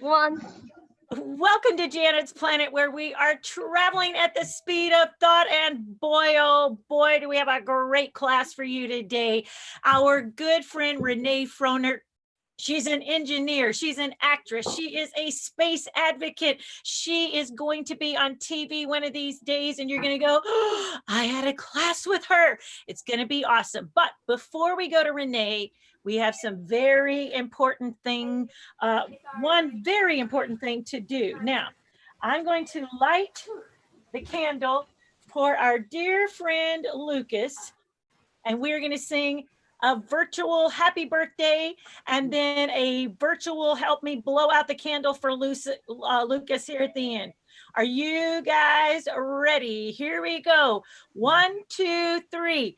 One. Welcome to Janet's Planet, where we are traveling at the speed of thought. And boy, oh boy, do we have a great class for you today. Our good friend Renee Frohnert. She's an engineer. She's an actress. She is a space advocate. She is going to be on TV one of these days, and you're going to go, oh, I had a class with her. It's going to be awesome. But before we go to Renee, we have some very important thing, one very important thing to do. Now, I'm going to light the candle for our dear friend Lucas, and we're going to sing a virtual happy birthday and then a virtual help me blow out the candle for Lucas here at the end. Are you guys ready? Here we go. 1, 2, 3.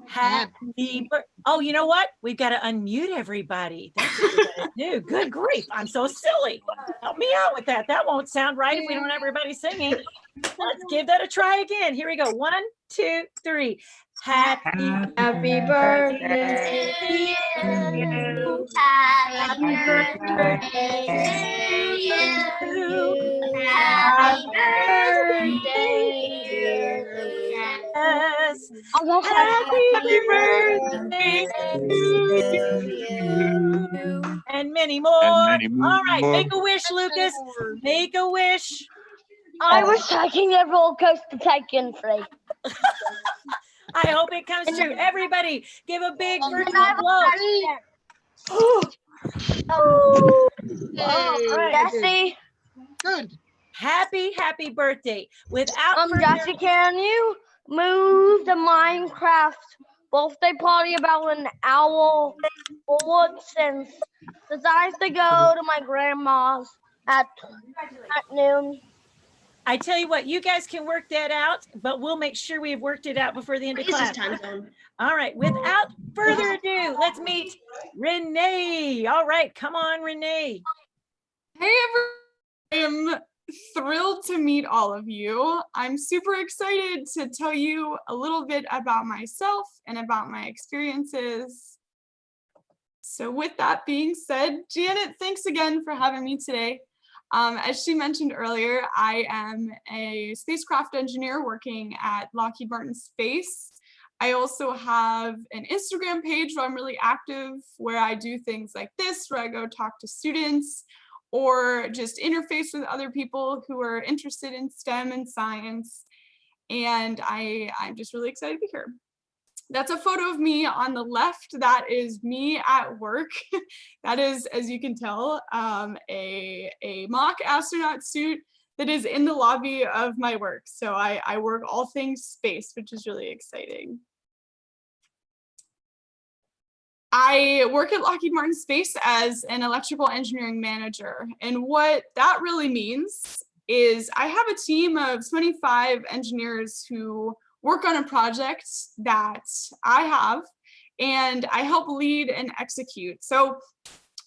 Happy birthday. Oh, you know what? We've got to unmute everybody. That's what we got to do. Good grief. I'm so silly. Help me out with that. That won't sound right if we don't have everybody singing. Let's give that a try again. Here we go. 1, 2, 3. Happy birthday to you. Happy birthday to you. Happy birthday, dear Lucas. Happy birthday to you. And many more. All right, make a wish, Lucas. Make a wish. I wish I can get roller coaster tycoon free. I hope it comes true. Everybody, give a big virtual blow. Oh, right. Jesse. Good. Happy birthday. Without further Jesse, can you move the Minecraft birthday party about an hour forward since I have to go to my grandma's at noon? I tell you what, you guys can work that out, but we'll make sure we have worked it out before the end of class. All right, without further ado, let's meet Renee. All right, come on, Renee. Hey, everyone. I am thrilled to meet all of you. I'm super excited to tell you a little bit about myself and about my experiences. So with that being said, Janet, thanks again for having me today. As she mentioned earlier, I am a spacecraft engineer working at Lockheed Martin Space. I also have an Instagram page where I'm really active, where I do things like this, where I go talk to students or just interface with other people who are interested in STEM and science. And I'm just really excited to be here. That's a photo of me on the left. That is me at work. That is, as you can tell, a mock astronaut suit that is in the lobby of my work. So I work all things space, which is really exciting. I work at Lockheed Martin Space as an electrical engineering manager. And what that really means is I have a team of 25 engineers who work on a project that I have, and I help lead and execute. So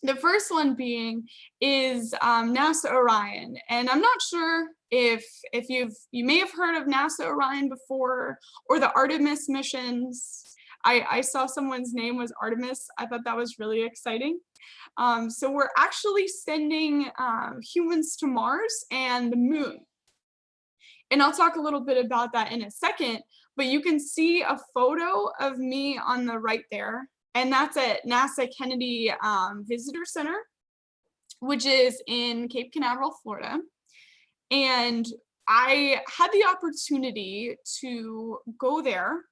the first one being is NASA Orion. And I'm not sure if you may have heard of NASA Orion before, or the Artemis missions. I saw someone's name was Artemis. I thought that was really exciting. So we're actually sending humans to Mars and the moon. And I'll talk a little bit about that in a second, but you can see a photo of me on the right there. And that's at NASA Kennedy Visitor Center, which is in Cape Canaveral, Florida. And I had the opportunity to go there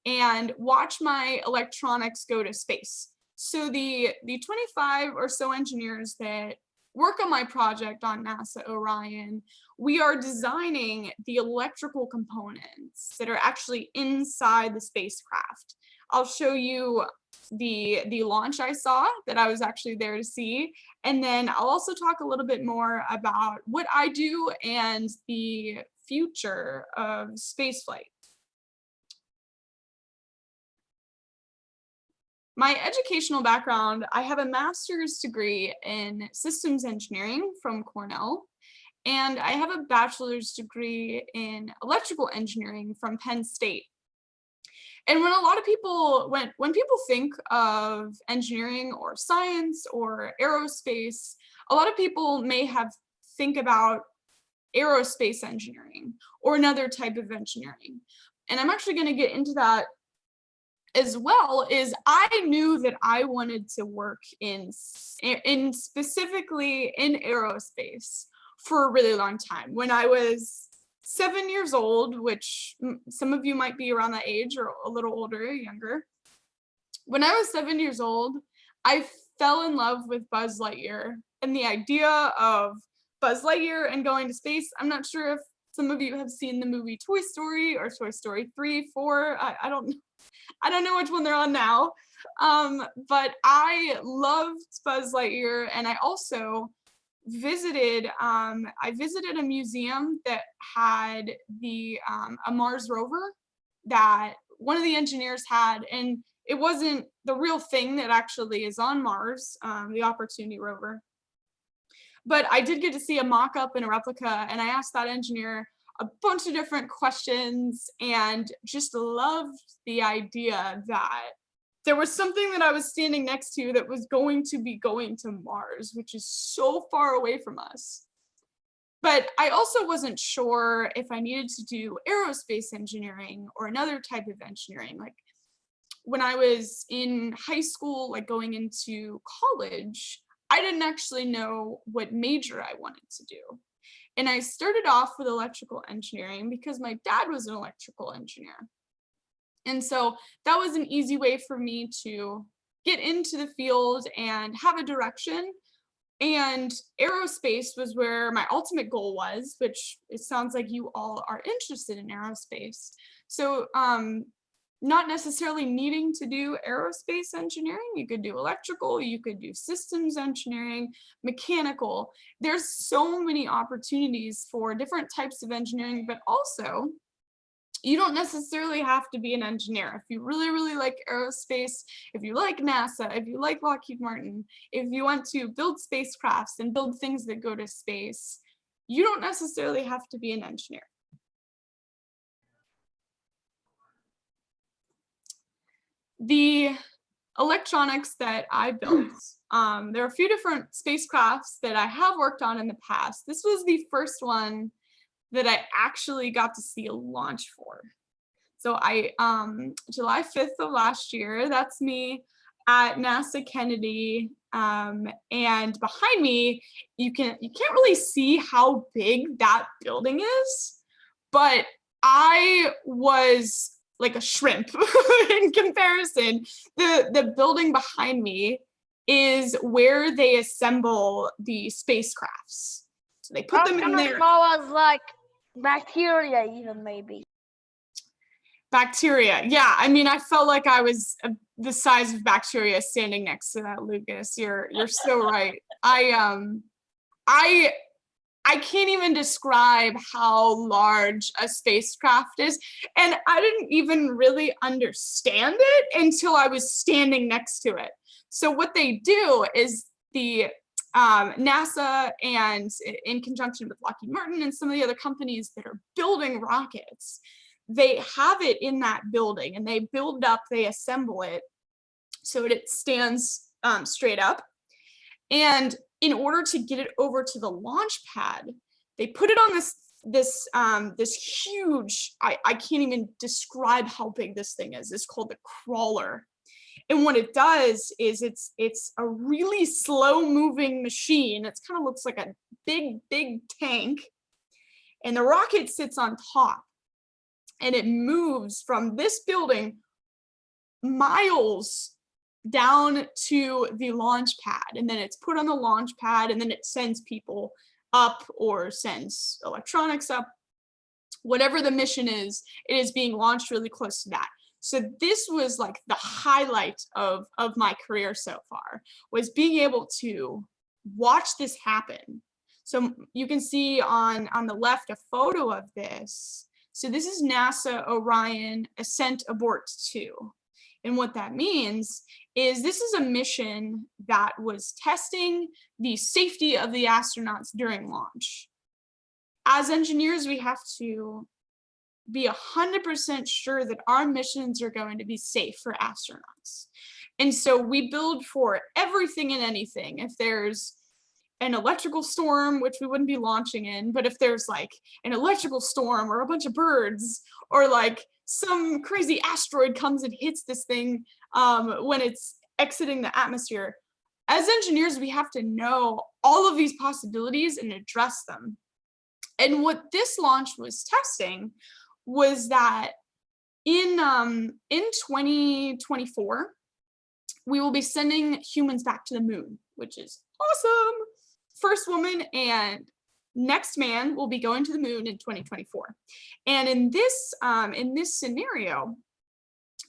and watch my electronics go to space. So the 25 or so engineers that work on my project on NASA Orion, we are designing the electrical components that are actually inside the spacecraft. I'll show you the launch I saw that I was actually there to see. And then I'll also talk a little bit more about what I do and the future of spaceflight. My educational background, I have a master's degree in systems engineering from Cornell, and I have a bachelor's degree in electrical engineering from Penn State. And when a lot of people, when people think of engineering or science or aerospace, a lot of people may have think about aerospace engineering or another type of engineering. And I'm actually going to get into that as well. Is I knew that I wanted to work in specifically in aerospace for a really long time. When I was 7 years old, which some of you might be around that age or a little older or younger. When I was 7 years old, I fell in love with Buzz Lightyear and the idea of Buzz Lightyear and going to space. I'm not sure if some of you have seen the movie Toy Story or Toy Story 3, 4. I don't know which one they're on now. But I loved Buzz Lightyear, and I also visited a museum that had a Mars rover that one of the engineers had, and it wasn't the real thing that actually is on Mars, the Opportunity rover. But I did get to see a mock-up and a replica, and I asked that engineer a bunch of different questions and just loved the idea that there was something that I was standing next to that was going to be going to Mars, which is so far away from us. But I also wasn't sure if I needed to do aerospace engineering or another type of engineering. Like when I was in high school, like going into college, I didn't actually know what major I wanted to do. And I started off with electrical engineering because my dad was an electrical engineer. And so that was an easy way for me to get into the field and have a direction. And aerospace was where my ultimate goal was, which it sounds like you all are interested in aerospace. So not necessarily needing to do aerospace engineering. You could do electrical, you could do systems engineering, mechanical. There's so many opportunities for different types of engineering, but also you don't necessarily have to be an engineer. If you really, really like aerospace, if you like NASA, if you like Lockheed Martin, if you want to build spacecrafts and build things that go to space, you don't necessarily have to be an engineer. The electronics that I built, there are a few different spacecrafts that I have worked on in the past. This was the first one that I actually got to see a launch for. So July 5th of last year, that's me at NASA Kennedy. And behind me, you can't really see how big that building is, but I was like a shrimp in comparison. The building behind me is where they assemble the spacecrafts. So they put them in there. Small as like bacteria, even maybe. Bacteria, yeah. I mean, I felt like I was the size of bacteria standing next to that, Lucas. You're so right. I can't even describe how large a spacecraft is. And I didn't even really understand it until I was standing next to it. So what they do is the NASA, and in conjunction with Lockheed Martin and some of the other companies that are building rockets, they have it in that building and they build it up, they assemble it so that it stands straight up. And in order to get it over to the launch pad, they put it on this huge, I can't even describe how big this thing is. It's called the crawler. And what it does is it's a really slow moving machine. It kind of looks like a big tank. And the rocket sits on top. And it moves from this building miles down to the launch pad, and then it's put on the launch pad, and then it sends people up or sends electronics up. Whatever the mission is, it is being launched really close to that. So this was like the highlight of my career so far, was being able to watch this happen. So you can see on the left a photo of this. So this is NASA Orion Ascent Abort 2. And what that means is this is a mission that was testing the safety of the astronauts during launch. As engineers, we have to be 100% sure that our missions are going to be safe for astronauts. And so we build for everything and anything. If there's an electrical storm, which we wouldn't be launching in, but if there's like an electrical storm or a bunch of birds or like some crazy asteroid comes and hits this thing when it's exiting the atmosphere, as engineers, we have to know all of these possibilities and address them. And what this launch was testing was that in 2024, we will be sending humans back to the moon, which is awesome. First woman and next man will be going to the moon in 2024. And in this scenario,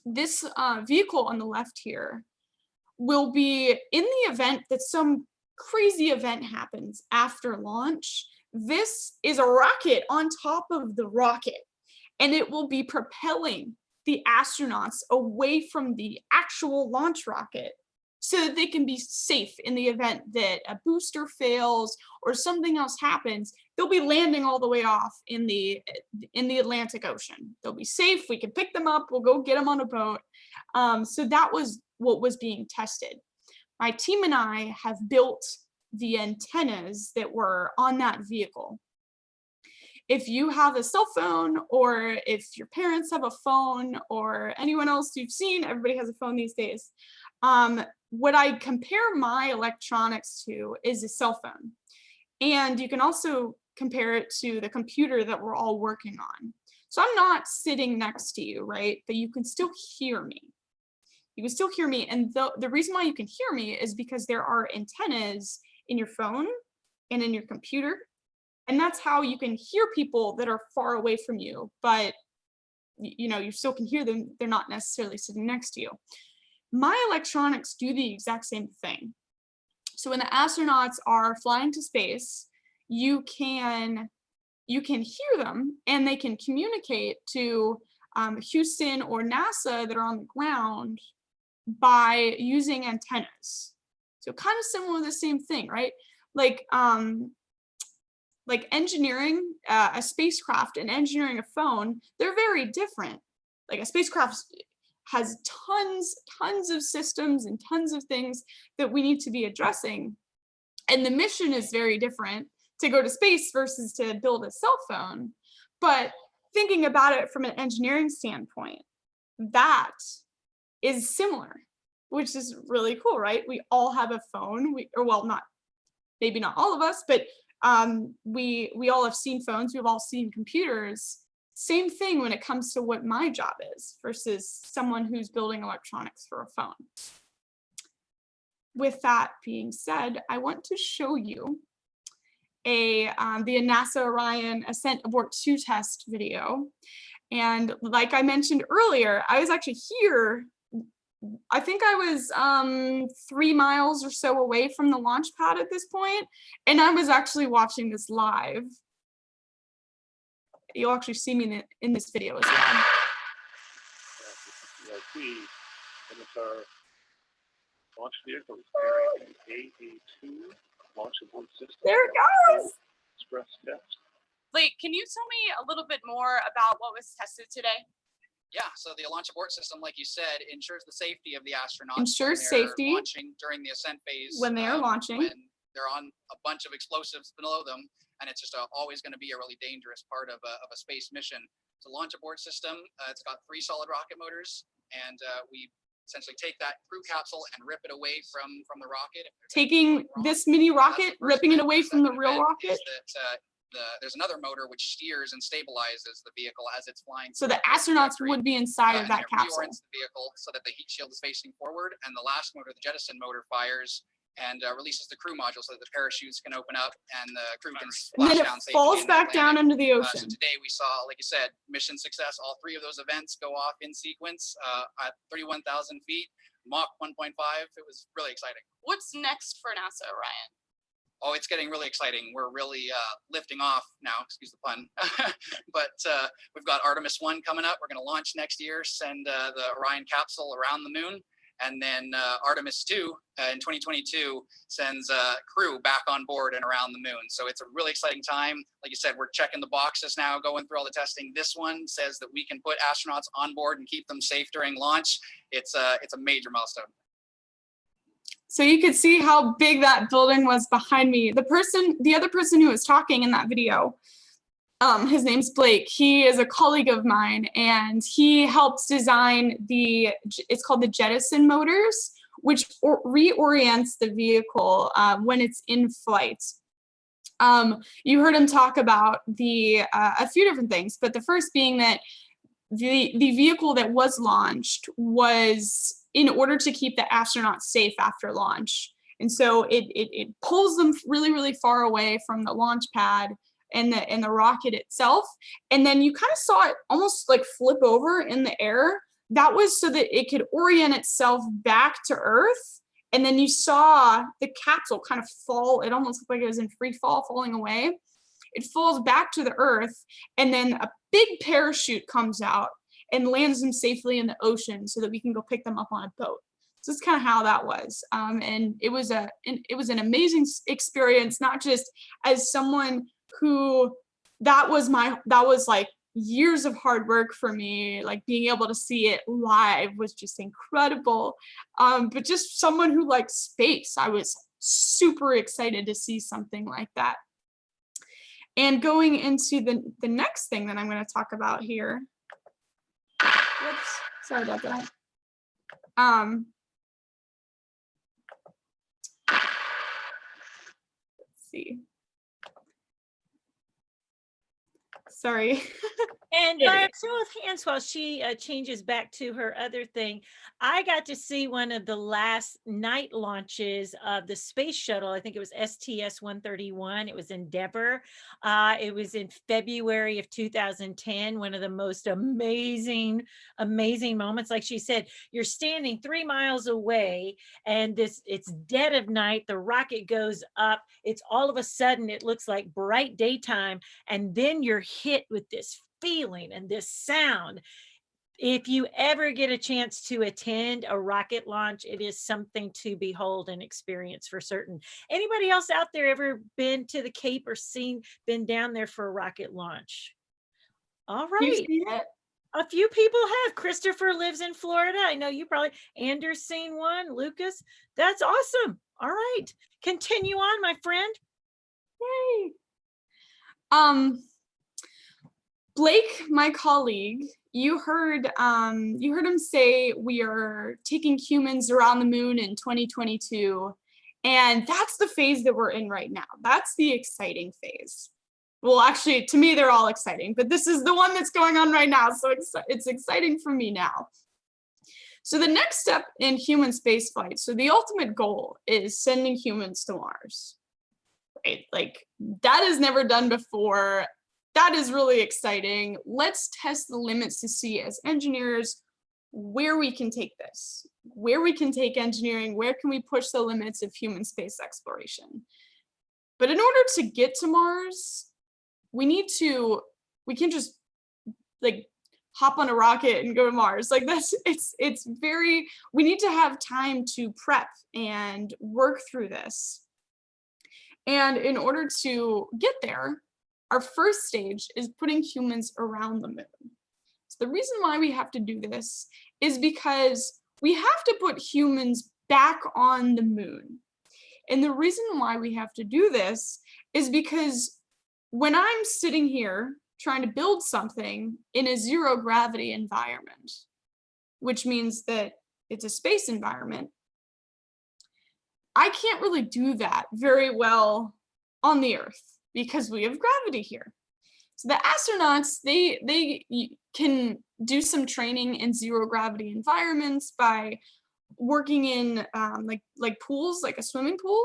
this vehicle on the left here will be in the event that some crazy event happens after launch. This is a rocket on top of the rocket, and it will be propelling the astronauts away from the actual launch rocket so that they can be safe in the event that a booster fails or something else happens. They'll be landing all the way off in the Atlantic Ocean. They'll be safe. We can pick them up. We'll go get them on a boat. So that was what was being tested. My team and I have built the antennas that were on that vehicle. If you have a cell phone, or if your parents have a phone, or anyone else you've seen, everybody has a phone these days. What I compare my electronics to is a cell phone. And you can also compare it to the computer that we're all working on. So I'm not sitting next to you, right? But you can still hear me. You can still hear me. And the reason why you can hear me is because there are antennas in your phone and in your computer. And that's how you can hear people that are far away from you, but you still can hear them. They're not necessarily sitting next to you. My electronics do the exact same thing. So when the astronauts are flying to space, you can hear them and they can communicate to Houston or NASA that are on the ground by using antennas. So kind of similar to the same thing, right? Like engineering a spacecraft and engineering a phone, they're very different. Like a spacecraft has tons of systems and tons of things that we need to be addressing. And the mission is very different to go to space versus to build a cell phone. But thinking about it from an engineering standpoint, that is similar, which is really cool, right? We all have a phone, maybe not all of us, but we all have seen phones, we've all seen computers. Same thing when it comes to what my job is versus someone who's building electronics for a phone. With that being said, I want to show you the NASA Orion Ascent Abort 2 test video. And like I mentioned earlier, I was actually here. I think I was 3 miles or so away from the launch pad at this point, and I was actually watching this live. You'll actually see me in this video as well. Our launch vehicle is carrying an AA2 launch abort system. There it goes! Express test. Blake, can you tell me a little bit more about what was tested today? Yeah, so the launch abort system, like you said, ensures the safety of the astronauts. Ensures when they're safety launching during the ascent phase. when they are launching. When they're on a bunch of explosives below them, and it's just always going to be a really dangerous part of a space mission. The launch abort system, it's got 3 solid rocket motors, and we essentially take that crew capsule and rip it away from the rocket. Taking this mini rocket, ripping it away from the real rocket. There's another motor which steers and stabilizes the vehicle as it's flying. So the astronauts would be inside of that capsule. Reorients the vehicle so that the heat shield is facing forward, and the last motor, the jettison motor, fires and releases the crew module so that the parachutes can open up and the crew can splash down safely. And then it falls back down into the So ocean. today we saw, like you said, mission success. All 3 of those events go off in sequence at 31,000 feet, Mach 1.5. It was really exciting. What's next for NASA Orion? Oh, it's getting really exciting. We're really lifting off now, excuse the pun. But we've got Artemis 1 coming up. We're going to launch next year, send the Orion capsule around the moon. And then Artemis 2 in 2022 sends crew back on board and around the moon. So it's a really exciting time. Like you said, we're checking the boxes now, going through all the testing. This one says that we can put astronauts on board and keep them safe during launch. It's a major milestone. So you could see how big that building was behind me. The other person who was talking in that video, his name's Blake. He is a colleague of mine, and he helped design it's called the jettison motors, which reorients the vehicle when it's in flight. You heard him talk about a few different things, but the first being that the vehicle that was launched was in order to keep the astronauts safe after launch. And so it pulls them really, really far away from the launch pad and the rocket itself. And then you kind of saw it almost like flip over in the air. That was so that it could orient itself back to Earth. And then you saw the capsule kind of fall. It almost looked like it was in free fall, falling away. It falls back to the Earth, and then a big parachute comes out and lands them safely in the ocean so that we can go pick them up on a boat. So that's kind of how that was. And it was an amazing experience, not just as someone who that was like years of hard work for me, like being able to see it live was just incredible. But just someone who liked space, I was super excited to see something like that. And going into the next thing that I'm going to talk about here. Whoops, sorry about that. Let's see. Sorry. And by a show of hands, while she changes back to her other thing, I got to see one of the last night launches of the space shuttle. I think it was STS-131. It was Endeavour. It was in February of 2010. One of the most amazing moments. Like she said, you're standing 3 miles away, and it's dead of night. The rocket goes up. It's all of a sudden, it looks like bright daytime, and then you're hit with this feeling and this sound. If you ever get a chance to attend a rocket launch, it is something to behold and experience for certain. Anybody else out there ever been to the Cape or been down there for a rocket launch? All right. A few people have. Christopher lives in Florida. I know you probably, Anders seen one, Lucas. That's awesome. All right. Continue on, my friend. Yay. Blake, my colleague, you heard him say we are taking humans around the moon in 2022, and that's the phase that we're in right now. That's the exciting phase. Well, actually, to me, they're all exciting, but this is the one that's going on right now, so it's exciting for me now. So the next step in human spaceflight, so the ultimate goal is sending humans to Mars, right? Like, that is never done before. That is really exciting. Let's test the limits to see as engineers where we can take this, where we can take engineering, where can we push the limits of human space exploration. But in order to get to Mars, we can just like hop on a rocket and go to Mars. Like we need to have time to prep and work through this. And in order to get there, our first stage is putting humans around the moon. So the reason why we have to do this is because we have to put humans back on the moon. And the reason why we have to do this is because when I'm sitting here trying to build something in a zero gravity environment, which means that it's a space environment, I can't really do that very well on the Earth, because we have gravity here. So the astronauts, they can do some training in zero gravity environments by working in like pools, like a swimming pool,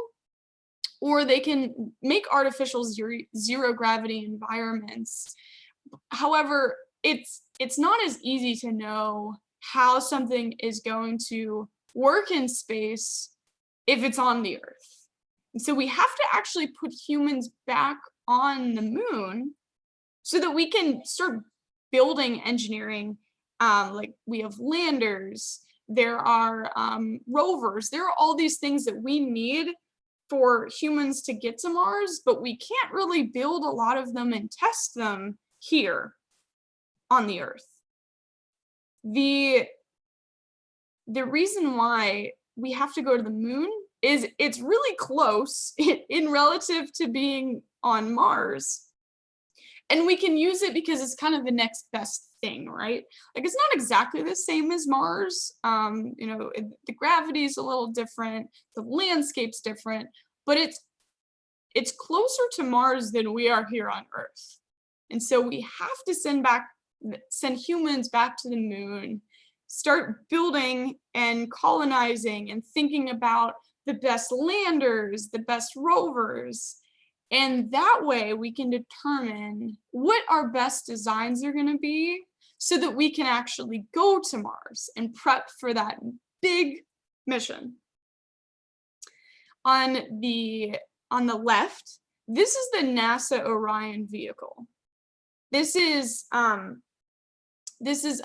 or they can make artificial zero gravity environments. However, it's not as easy to know how something is going to work in space if it's on the Earth. And so we have to actually put humans back on the moon so that we can start building engineering. Like we have landers, there are rovers, there are all these things that we need for humans to get to Mars, but we can't really build a lot of them and test them here on the Earth. The reason why we have to go to the moon is it's really close in relative to being on Mars. And we can use it because it's kind of the next best thing, right? Like it's not exactly the same as Mars. You know, the gravity is a little different, the landscape's different, but it's closer to Mars than we are here on Earth. And so we have to send humans back to the moon, start building and colonizing and thinking about the best landers, the best rovers. And that way we can determine what our best designs are going to be so that we can actually go to Mars and prep for that big mission. On the left, this is the NASA Orion vehicle. This is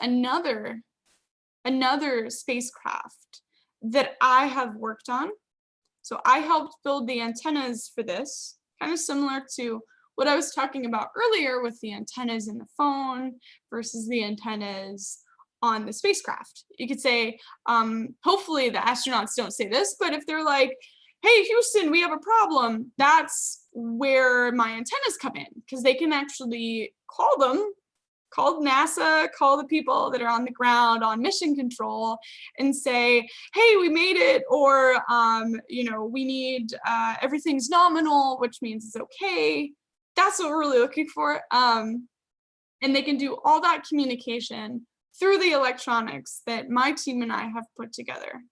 another spacecraft that I have worked on. So I helped build the antennas for this, kind of similar to what I was talking about earlier with the antennas in the phone versus the antennas on the spacecraft. You could say, hopefully the astronauts don't say this, but if they're like, hey, Houston, we have a problem, that's where my antennas come in, because they can actually call NASA, call the people that are on the ground on mission control and say, hey, we made it, or, you know, we need, everything's nominal, which means it's okay. That's what we're really looking for. And they can do all that communication through the electronics that my team and I have put together.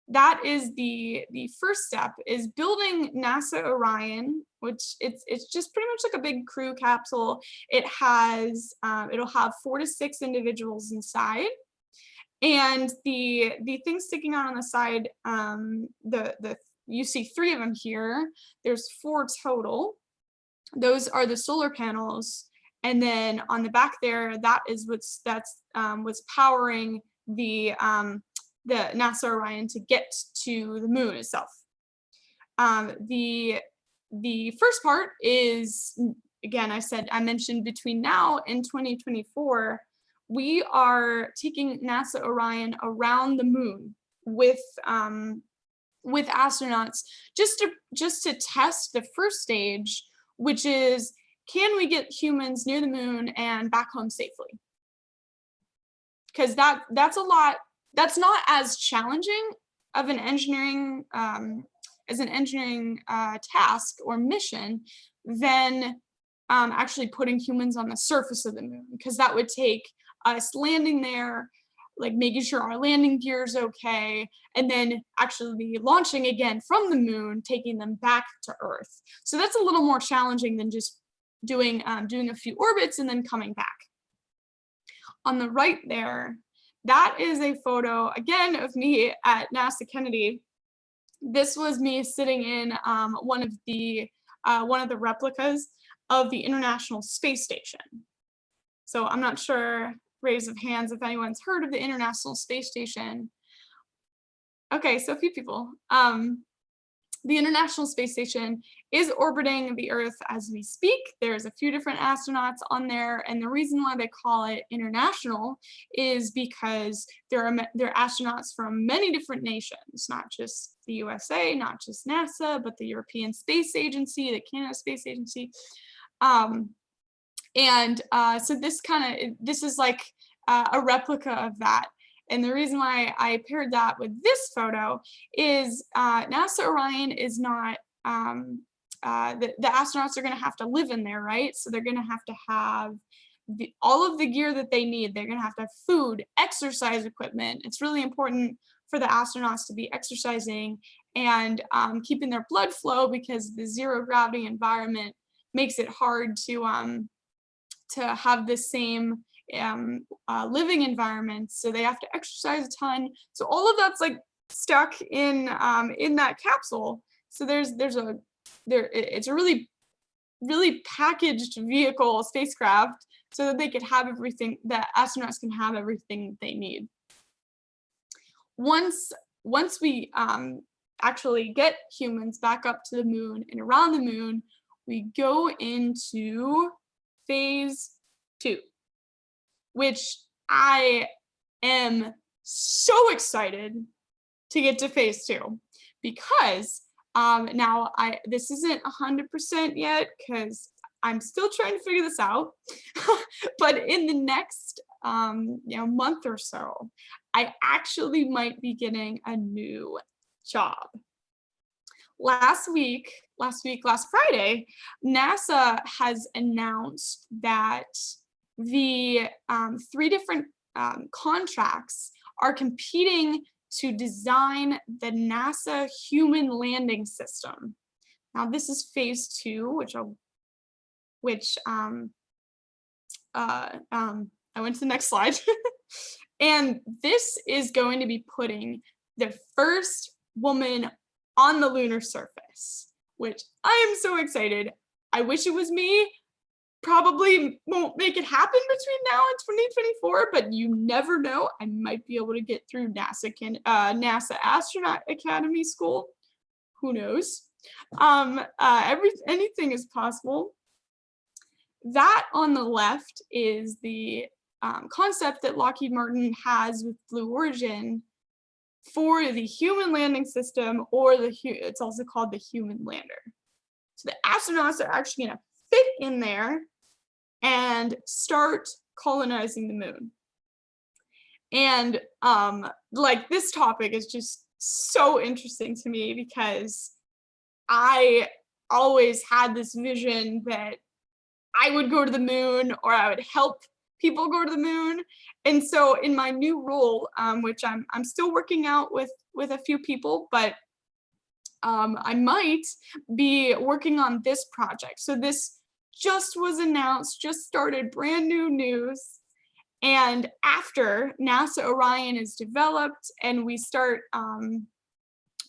That is the first step, is building NASA Orion, which it's just pretty much like a big crew capsule. It has it'll have 4 to 6 individuals inside, and the thing sticking out on the side, you see 3 of them here. There's 4 total. Those are the solar panels, and then on the back there, that is what's powering the NASA Orion to get to the moon itself. The first part is, again, I mentioned between now and 2024, we are taking NASA Orion around the moon with astronauts just to test the first stage, which is, can we get humans near the moon and back home safely? Because that's a lot. That's not as challenging of an engineering task or mission than actually putting humans on the surface of the moon, because that would take us landing there, like making sure our landing gear is okay, and then actually launching again from the moon, taking them back to Earth. So that's a little more challenging than just doing a few orbits and then coming back. On the right there, that is a photo, again, of me at NASA Kennedy. This was me sitting in one of the replicas of the International Space Station. So I'm not sure, raise of hands, if anyone's heard of the International Space Station. Okay, so a few people. The International Space Station is orbiting the Earth as we speak. There's a few different astronauts on there, and the reason why they call it international is because there are astronauts from many different nations, not just the USA, not just NASA, but the European Space Agency, the Canada Space Agency. So this is like a replica of that. And the reason why I paired that with this photo is NASA Orion is not, the astronauts are going to have to live in there, right? So they're going to have all of the gear that they need. They're going to have food, exercise equipment. It's really important for the astronauts to be exercising and keeping their blood flow, because the zero gravity environment makes it hard to have the same living environments, so they have to exercise a ton. So all of that's like stuck in that capsule. So it's a really packaged vehicle, spacecraft, so that they could have everything, that astronauts can have everything they need. Once we actually get humans back up to the moon and around the moon, we go into phase 2. Which I am so excited to get to phase 2, because now this isn't 100% yet because I'm still trying to figure this out. But in the next month or so, I actually might be getting a new job. Last Friday, NASA has announced that the 3 different contracts are competing to design the NASA human landing system. Now this is phase 2, I went to the next slide. And this is going to be putting the first woman on the lunar surface, which I am so excited. I wish it was me. Probably won't make it happen between now and 2024, but you never know. I might be able to get through NASA Astronaut Academy School. Who knows? Anything is possible. That on the left is the concept that Lockheed Martin has with Blue Origin for the human landing system, or it's also called the human lander. So the astronauts are actually going to fit in there and start colonizing the moon. And like, this topic is just so interesting to me because I always had this vision that I would go to the moon, or I would help people go to the moon. And so in my new role, which I'm still working out with a few people, but I might be working on this project. So this just was announced, just started, brand new news. And after NASA Orion is developed and we start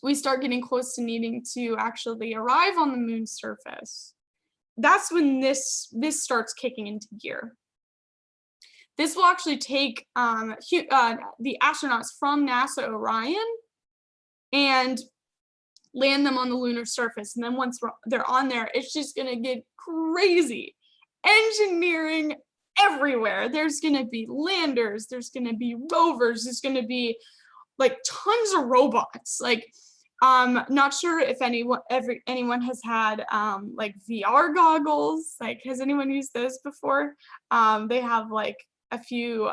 getting close to needing to actually arrive on the moon's surface, that's when this starts kicking into gear. This will actually take the astronauts from NASA Orion and land them on the lunar surface. And then once they're on there, it's just gonna get crazy. Engineering everywhere. There's gonna be landers, there's gonna be rovers, there's gonna be like tons of robots. Like, not sure if anyone has had like VR goggles. Like, has anyone used those before? They have like a few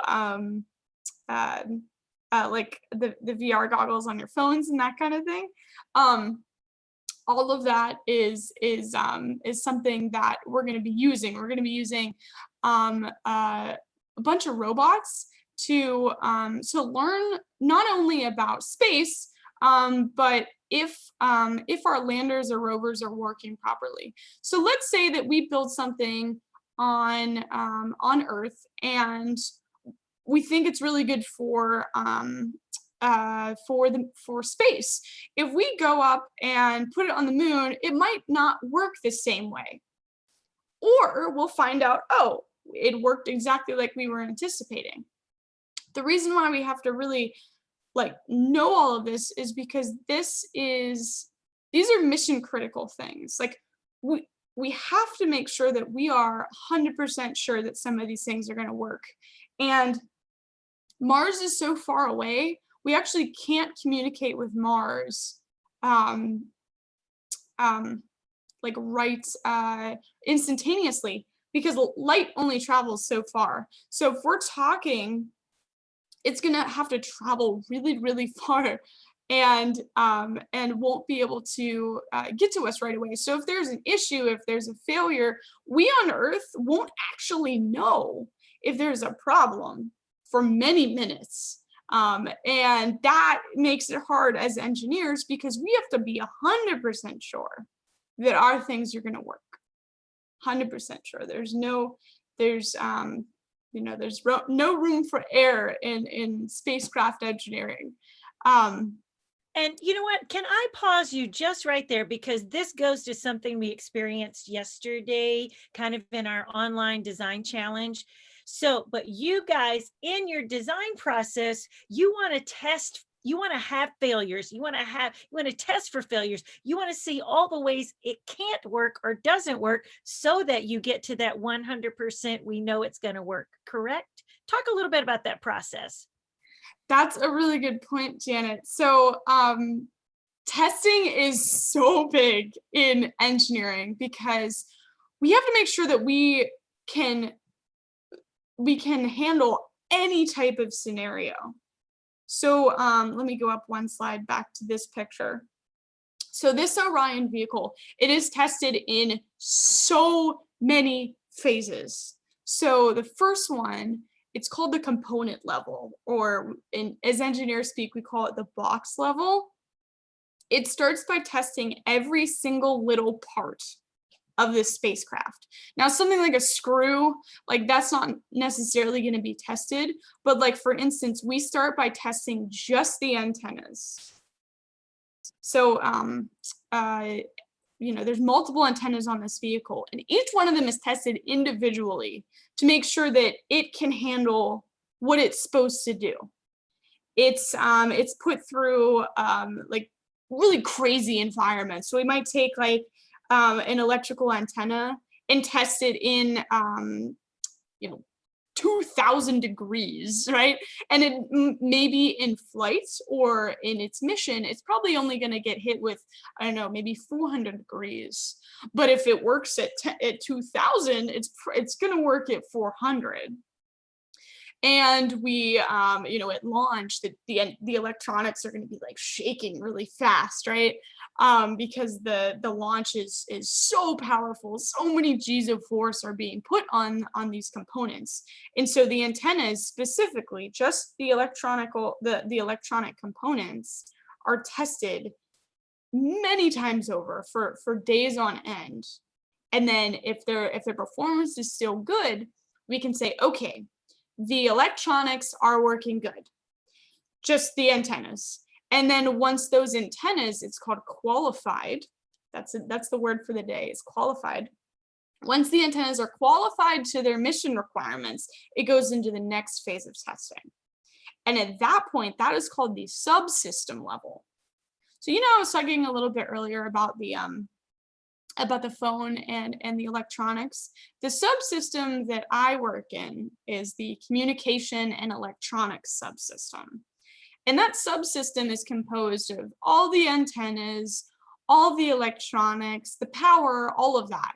like the VR goggles on your phones and that kind of thing. All of that is something that we're going to be using. We're going to be using a bunch of robots to learn not only about space, but if our landers or rovers are working properly. So let's say that we build something on Earth and we think it's really good for space. If we go up and put it on the moon, it might not work the same way. Or we'll find out, oh, it worked exactly like we were anticipating. The reason why we have to really know all of this is because these are mission critical things. Like, we have to make sure that we are 100% sure that some of these things are going to work. And Mars is so far away, we actually can't communicate with Mars instantaneously, because light only travels so far. So if we're talking, it's gonna have to travel really, really far, and won't be able to get to us right away. So if there's an issue, if there's a failure, we on Earth won't actually know if there's a problem for many minutes. And that makes it hard as engineers, because we have to be 100% sure that our things are going to work. 100% sure. There's no room for error in spacecraft engineering. And you know what, can I pause you just right there, because this goes to something we experienced yesterday, kind of in our online design challenge. So, but you guys, in your design process, you want to test, you want to have failures, you want to test for failures, you want to see all the ways it can't work or doesn't work, so that you get to that 100% we know it's going to work, correct? Talk a little bit about that process. That's a really good point, Janet. So Testing is so big in engineering because we have to make sure that we can handle any type of scenario. So let me go up one slide back to this picture. So this Orion vehicle, it is tested in so many phases. So the first one, it's called the component level, or as engineers speak, we call it the box level. It starts by testing every single little part of this spacecraft. Now, something like a screw, like that's not necessarily going to be tested, but like for instance, we start by testing just the antennas. So, you know, there's multiple antennas on this vehicle, and each one of them is tested individually to make sure that it can handle what it's supposed to do. It's put through like really crazy environments. So we might take like an electrical antenna and test it in, you know, 2,000 degrees, right? And it maybe in flight or in its mission, it's probably only going to get hit with, I don't know, maybe 400 degrees. But if it works at 2,000, it's going to work at 400. And we, you know, at launch, the electronics are going to be like shaking really fast, right? Because the launch is so powerful. So many G's of force are being put on these components. And so the antennas, specifically, just the electronic components, are tested many times over for days on end. And then if their performance is still good, we can say, okay, the electronics are working good, just the antennas. And then once those antennas, it's called qualified. That's the word for the day, is qualified. Once the antennas are qualified to their mission requirements, it goes into the next phase of testing. And at that point, that is called the subsystem level. So, you know, I was talking a little bit earlier about the phone and the electronics. The subsystem that I work in is the communication and electronics subsystem. And that subsystem is composed of all the antennas, all the electronics, the power, all of that.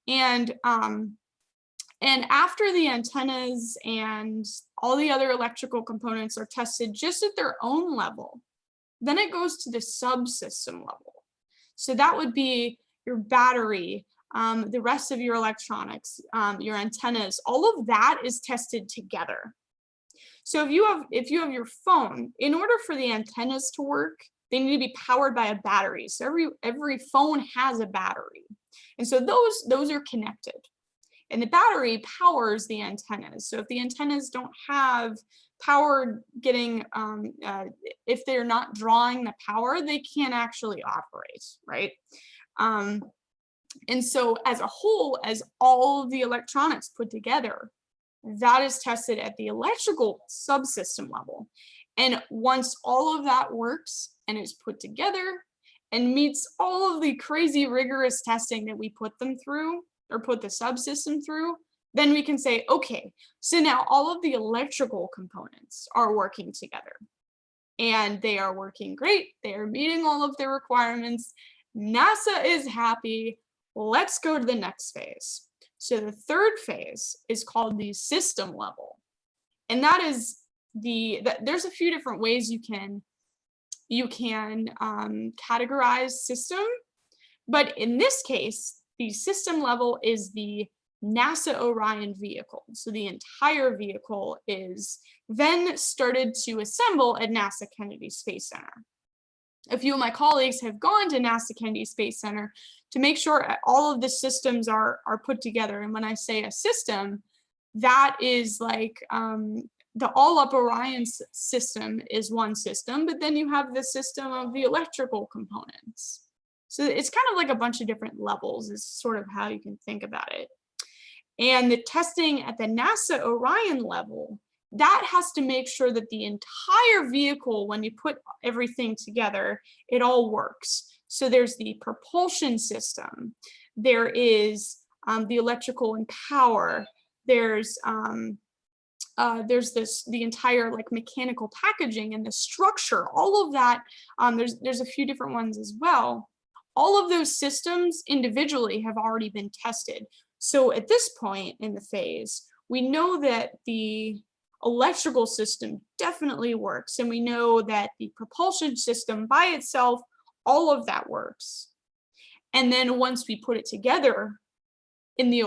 And after the antennas and all the other electrical components are tested just at their own level, then it goes to the subsystem level. So that would be your battery, the rest of your electronics, your antennas, all of that is tested together. So if you have your phone, in order for the antennas to work, they need to be powered by a battery. So every phone has a battery. And so those are connected. And the battery powers the antennas. So if the antennas don't have power getting, if they're not drawing the power, they can't actually operate, right? And so as a whole, as all of the electronics put together, that is tested at the electrical subsystem level. And once all of that works and is put together and meets all of the crazy rigorous testing that we put them through, or put the subsystem through, then we can say, okay, so now all of the electrical components are working together and they are working great. They are meeting all of their requirements. NASA is happy. Let's go to the next phase. So the third phase is called the system level. And that is there's a few different ways you can categorize system. But in this case, the system level is the NASA Orion vehicle. So the entire vehicle is then started to assemble at NASA Kennedy Space Center. A few of my colleagues have gone to NASA Kennedy Space Center to make sure all of the systems are put together. And when I say a system, that is like the all-up Orion system is one system, but then you have the system of the electrical components. So it's kind of like a bunch of different levels is sort of how you can think about it. And the testing at the NASA Orion level, that has to make sure that the entire vehicle, when you put everything together, it all works. So there's the propulsion system, there is the electrical and power, there's there's the entire like mechanical packaging and the structure, all of that. There's a few different ones as well. All of those systems individually have already been tested. So at this point in the phase, we know that the electrical system definitely works, and we know that the propulsion system by itself, all of that works. And then once we put it together in the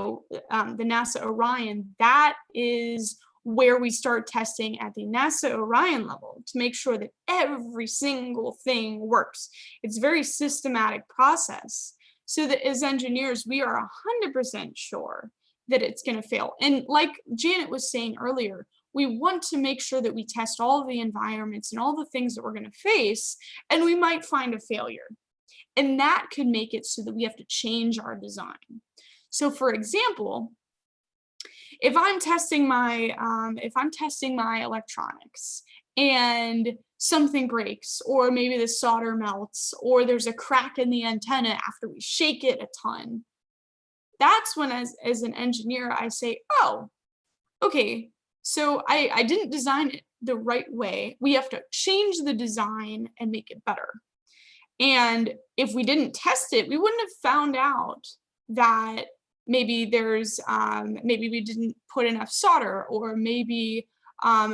NASA Orion, that is where we start testing at the NASA Orion level to make sure that every single thing works. It's a very systematic process, so that as engineers, we are 100% sure that it's going to fail. And like Janet was saying earlier, we want to make sure that we test all of the environments and all the things that we're going to face, and we might find a failure. And that could make it so that we have to change our design. So for example, if I'm testing my electronics and something breaks, or maybe the solder melts, or there's a crack in the antenna after we shake it a ton, that's when as an engineer, I say, oh, okay, so I didn't design it the right way. We have to change the design and make it better. And if we didn't test it, we wouldn't have found out that maybe maybe we didn't put enough solder, or maybe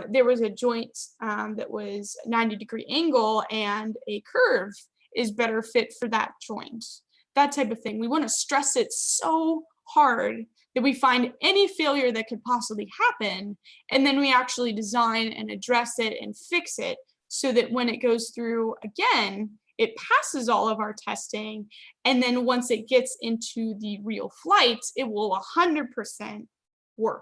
there was a joint that was 90-degree angle and a curve is better fit for that joint, that type of thing. We want to stress it so hard that we find any failure that could possibly happen, and then we actually design and address it and fix it so that when it goes through again, it passes all of our testing, and then once it gets into the real flight, it will 100% work.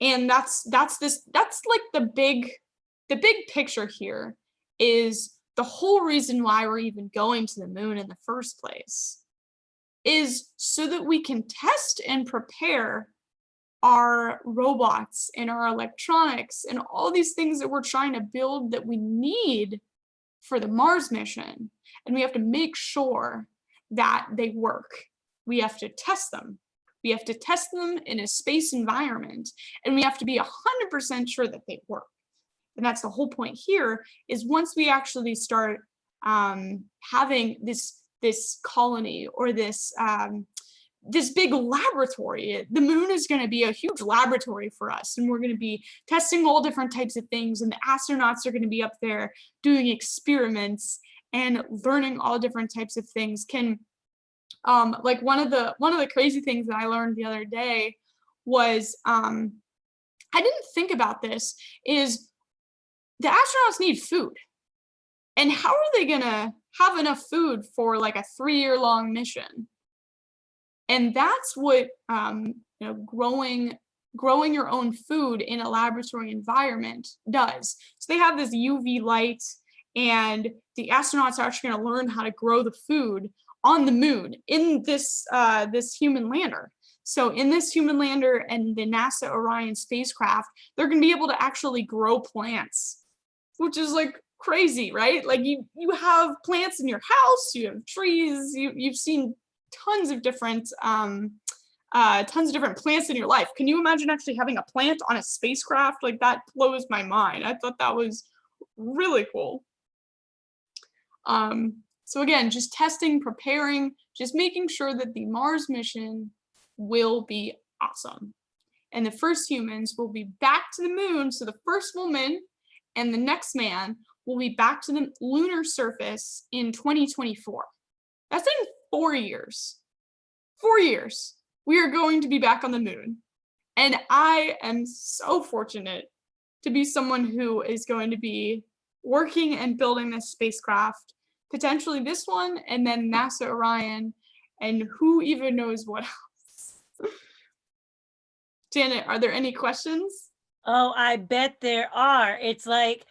And that's like the big picture here, is the whole reason why we're even going to the moon in the first place is so that we can test and prepare our robots and our electronics and all these things that we're trying to build that we need for the Mars mission. And we have to make sure that they work. We have to test them. We have to test them in a space environment, and we have to be 100% sure that they work. And that's the whole point here, is once we actually start having this colony, or this big laboratory, the moon is going to be a huge laboratory for us, and we're going to be testing all different types of things, and the astronauts are going to be up there doing experiments and learning all different types of things. Like one of the crazy things that I learned the other day was, I didn't think about this, is the astronauts need food. And how are they gonna have enough food for like a 3-year-long mission? And that's what growing your own food in a laboratory environment does. So they have this UV light, and the astronauts are actually going to learn how to grow the food on the moon in this human lander. So in this human lander and the NASA Orion spacecraft, they're going to be able to actually grow plants, which is like crazy, right? Like you have plants in your house, you have trees, you've seen tons of different plants in your life. Can you imagine actually having a plant on a spacecraft? Like, that blows my mind. I thought that was really cool. So again, just testing, preparing, just making sure that the Mars mission will be awesome. And the first humans will be back to the moon. So the first woman and the next man will be back to the lunar surface in 2024. That's in 4 years. 4 years. We are going to be back on the moon. And I am so fortunate to be someone who is going to be working and building this spacecraft, potentially this one, and then NASA Orion, and who even knows what else. Janet, are there any questions? Oh, I bet there are. It's like,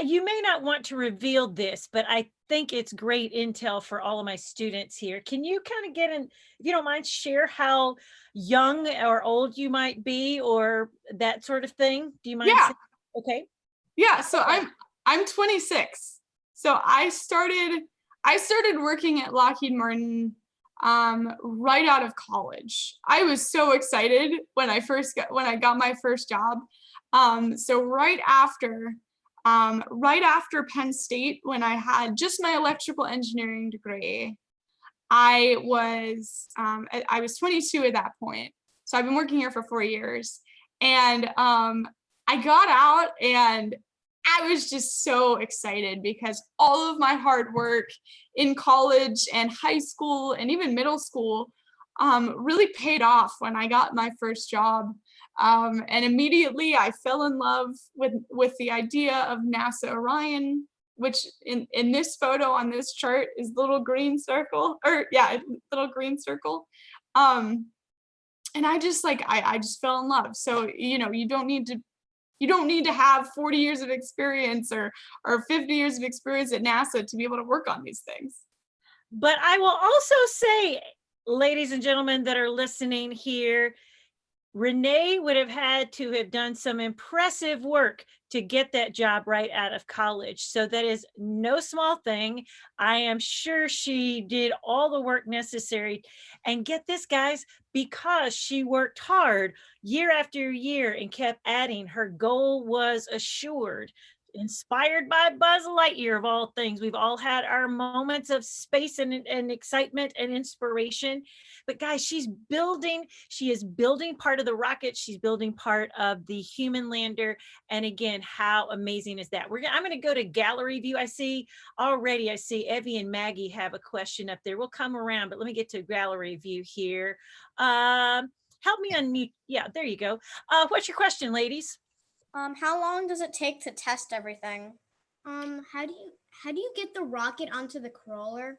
you may not want to reveal this, but I think it's great intel for all of my students here. Can you kind of get in, if you don't mind, share how young or old you might be, or that sort of thing? Do you mind? Yeah. Okay. Yeah, so I'm 26. So I started I started working at Lockheed Martin right out of college. I was so excited when I got my first job. So right after Penn State, when I had just my electrical engineering degree, I was 22 at that point. So I've been working here for 4 years, and I got out and I was just so excited because all of my hard work in college and high school and even middle school really paid off when I got my first job. And immediately I fell in love with the idea of NASA Orion, which in this photo on this chart is the little green circle, little green circle. And I just I just fell in love. So, you know, you don't need to have 40 years of experience or 50 years of experience at NASA to be able to work on these things. But I will also say, ladies and gentlemen that are listening here, Renee would have had to have done some impressive work to get that job right out of college. So that is no small thing. I am sure she did all the work necessary. And get this, guys, because she worked hard year after year and kept adding, her goal was assured. Inspired by Buzz Lightyear of all things. We've all had our moments of space and excitement and inspiration. But guys, she is building part of the rocket. She's building part of the human lander. And again, how amazing is that? I'm going to go to gallery view. I see Evie and Maggie have a question up there. We'll come around, but let me get to gallery view here. Help me unmute. Yeah, there you go. What's your question, ladies? How long does it take to test everything? How do you get the rocket onto the crawler?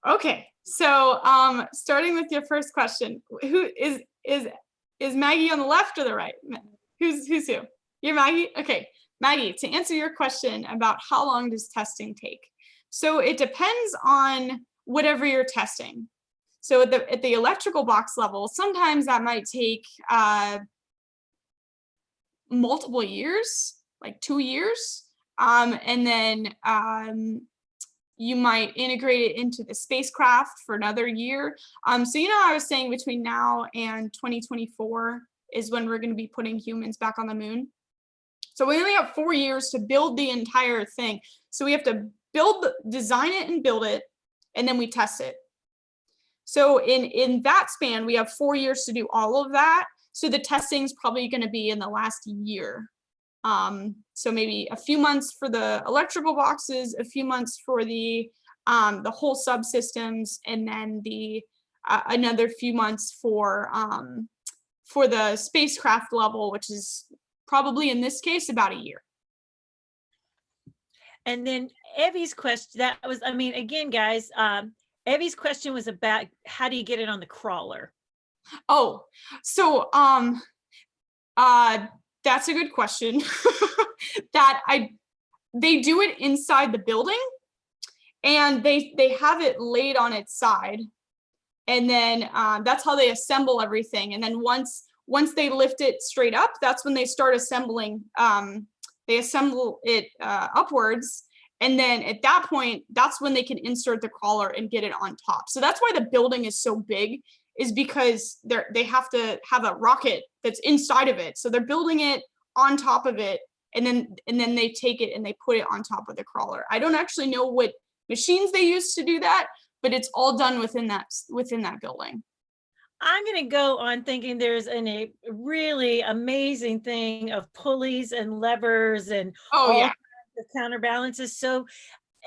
Okay, so starting with your first question, who is Maggie on the left or the right? Who's who? You're Maggie? Okay, Maggie, to answer your question about how long does testing take? So it depends on whatever you're testing. So at the electrical box level, sometimes that might take multiple years, like 2 years. And then you might integrate it into the spacecraft for another year. So, you know, I was saying between now and 2024 is when we're going to be putting humans back on the moon. So we only have 4 years to build the entire thing. So we have to design it and build it, and then we test it. So in that span, we have 4 years to do all of that. So the testing is probably going to be in the last year. So maybe a few months for the electrical boxes, a few months for the whole subsystems, and then another few months for the spacecraft level, which is probably in this case about a year. And then Evie's question, again, guys, Evie's question was about how do you get it on the crawler? Oh, so that's a good question. They do it inside the building, and they have it laid on its side, and then that's how they assemble everything. And then once they lift it straight up, that's when they start assembling. They assemble it upwards, and then at that point, that's when they can insert the crawler and get it on top. So that's why the building is so big, is because they have to have a rocket that's inside of it. So they're building it on top of it, and then they take it and they put it on top of the crawler. I don't actually know what machines they use to do that, but it's all done within that building. I'm going to go on thinking there's a really amazing thing of pulleys and levers and kinds of counterbalances. So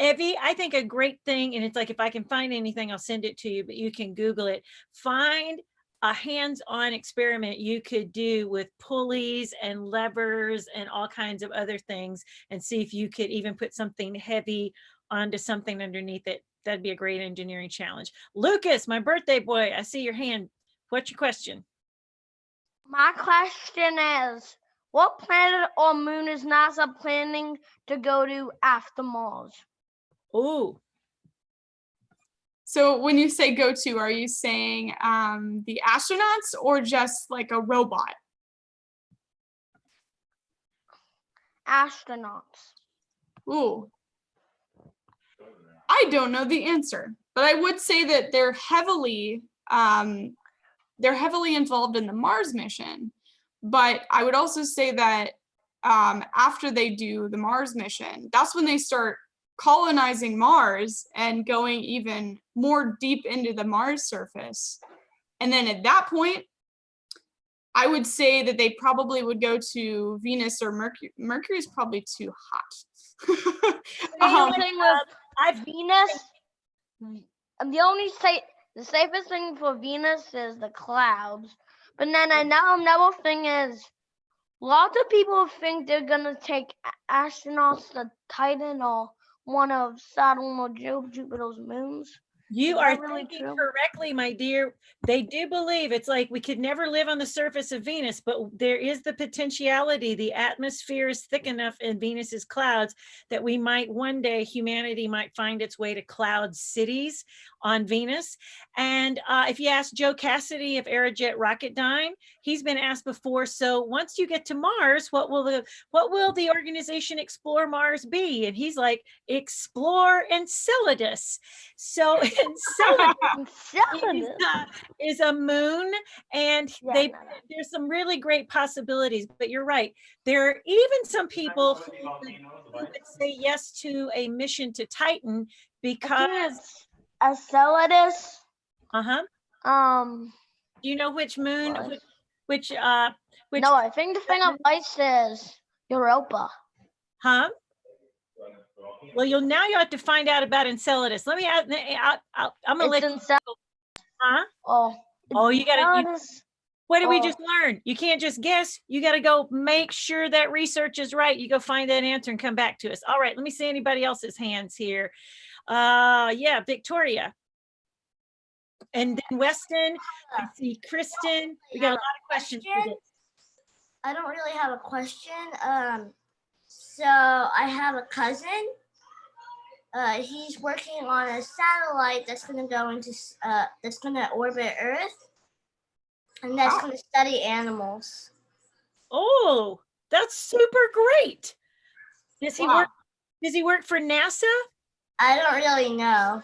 Evie, I think a great thing, and it's like, if I can find anything, I'll send it to you, but you can Google it. Find a hands-on experiment you could do with pulleys and levers and all kinds of other things, and see if you could even put something heavy onto something underneath it. That'd be a great engineering challenge. Lucas, my birthday boy, I see your hand. What's your question? My question is, what planet or moon is NASA planning to go to after Mars? Oh. So when you say go to, are you saying the astronauts or just like a robot? Astronauts. Ooh. I I don't know the answer, but I would say that they're heavily involved in the Mars mission. But I would also say that after they do the Mars mission, that's when they start colonizing Mars and going even more deep into the Mars surface. And then at that point, I would say that they probably would go to Venus or Mercury. Mercury is probably too hot. Same thing with Venus. The safest thing for Venus is the clouds. But then another thing is, lots of people think they're gonna take astronauts to Titan or one of Saturn or Jupiter's moons. You Is are that really thinking true? correctly, my dear. They do believe it's like we could never live on the surface of Venus, but there is the potentiality. The atmosphere is thick enough in Venus's clouds that we might one day, humanity might find its way to cloud cities on Venus. And if you ask Joe Cassidy of Aerojet Rocketdyne, he's been asked before. So once you get to Mars, what will the organization Explore Mars be? And he's like, Explore Enceladus. So Enceladus is a moon, and there's some really great possibilities. But you're right, there are even some people who would say yes to a mission to Titan because Enceladus. Do you know which moon? Which No, I think the thing on ice is Europa. Huh? Well, you have to find out about Enceladus. Let me I'm gonna let you. Huh? Oh, you gotta. What did we just learn? You can't just guess. You got to go make sure that research is right. You go find that answer and come back to us. All right. Let me see anybody else's hands here. Yeah, Victoria. And then Weston. I see Kristen. We got a lot of questions for this. I don't really have a question. So I have a cousin. He's working on a satellite that's going to go into that's going to orbit Earth, and that's going to study animals. Oh, that's super great. Does he work for NASA? I don't really know.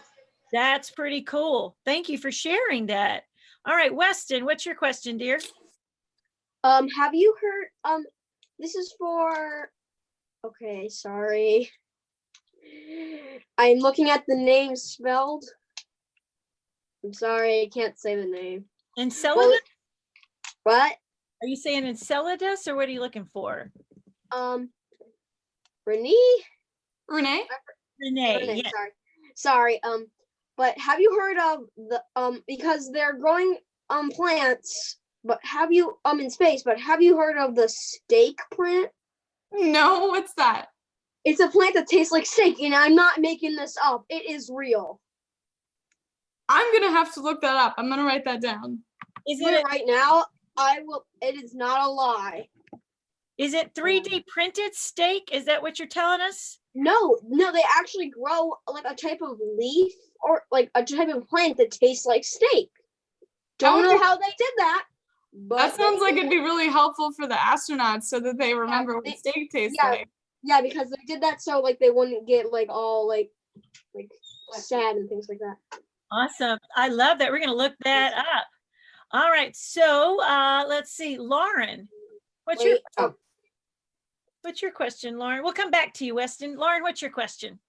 That's pretty cool. Thank you for sharing that. All right, Weston, what's your question, dear? Have you heard, this is for, okay, sorry. I'm looking at the name spelled. I'm sorry, I can't say the name. Enceladus? What? Are you saying Enceladus, or what are you looking for? Renee? Renee? Renee, yeah. Sorry. But have you heard of the, because they're growing plants, but have you, in space, but have you heard of the steak plant? No, what's that? It's a plant that tastes like steak, and I'm not making this up. It is real. I'm gonna have to look that up. I'm gonna write that down. Is it right now? I will. It is not a lie. Is it 3D printed steak? Is that what you're telling us? No, they actually grow like a type of leaf or like a type of plant that tastes like steak. Don't know how they did that. But that sounds like it'd be really helpful for the astronauts so that they remember what steak tastes like. Yeah, because they did that so like they wouldn't get like all like sad and things like that. Awesome. I love that. We're going to look that up. All right. So let's see. Lauren, what's your question, Lauren? We'll come back to you, Weston. Lauren, what's your question?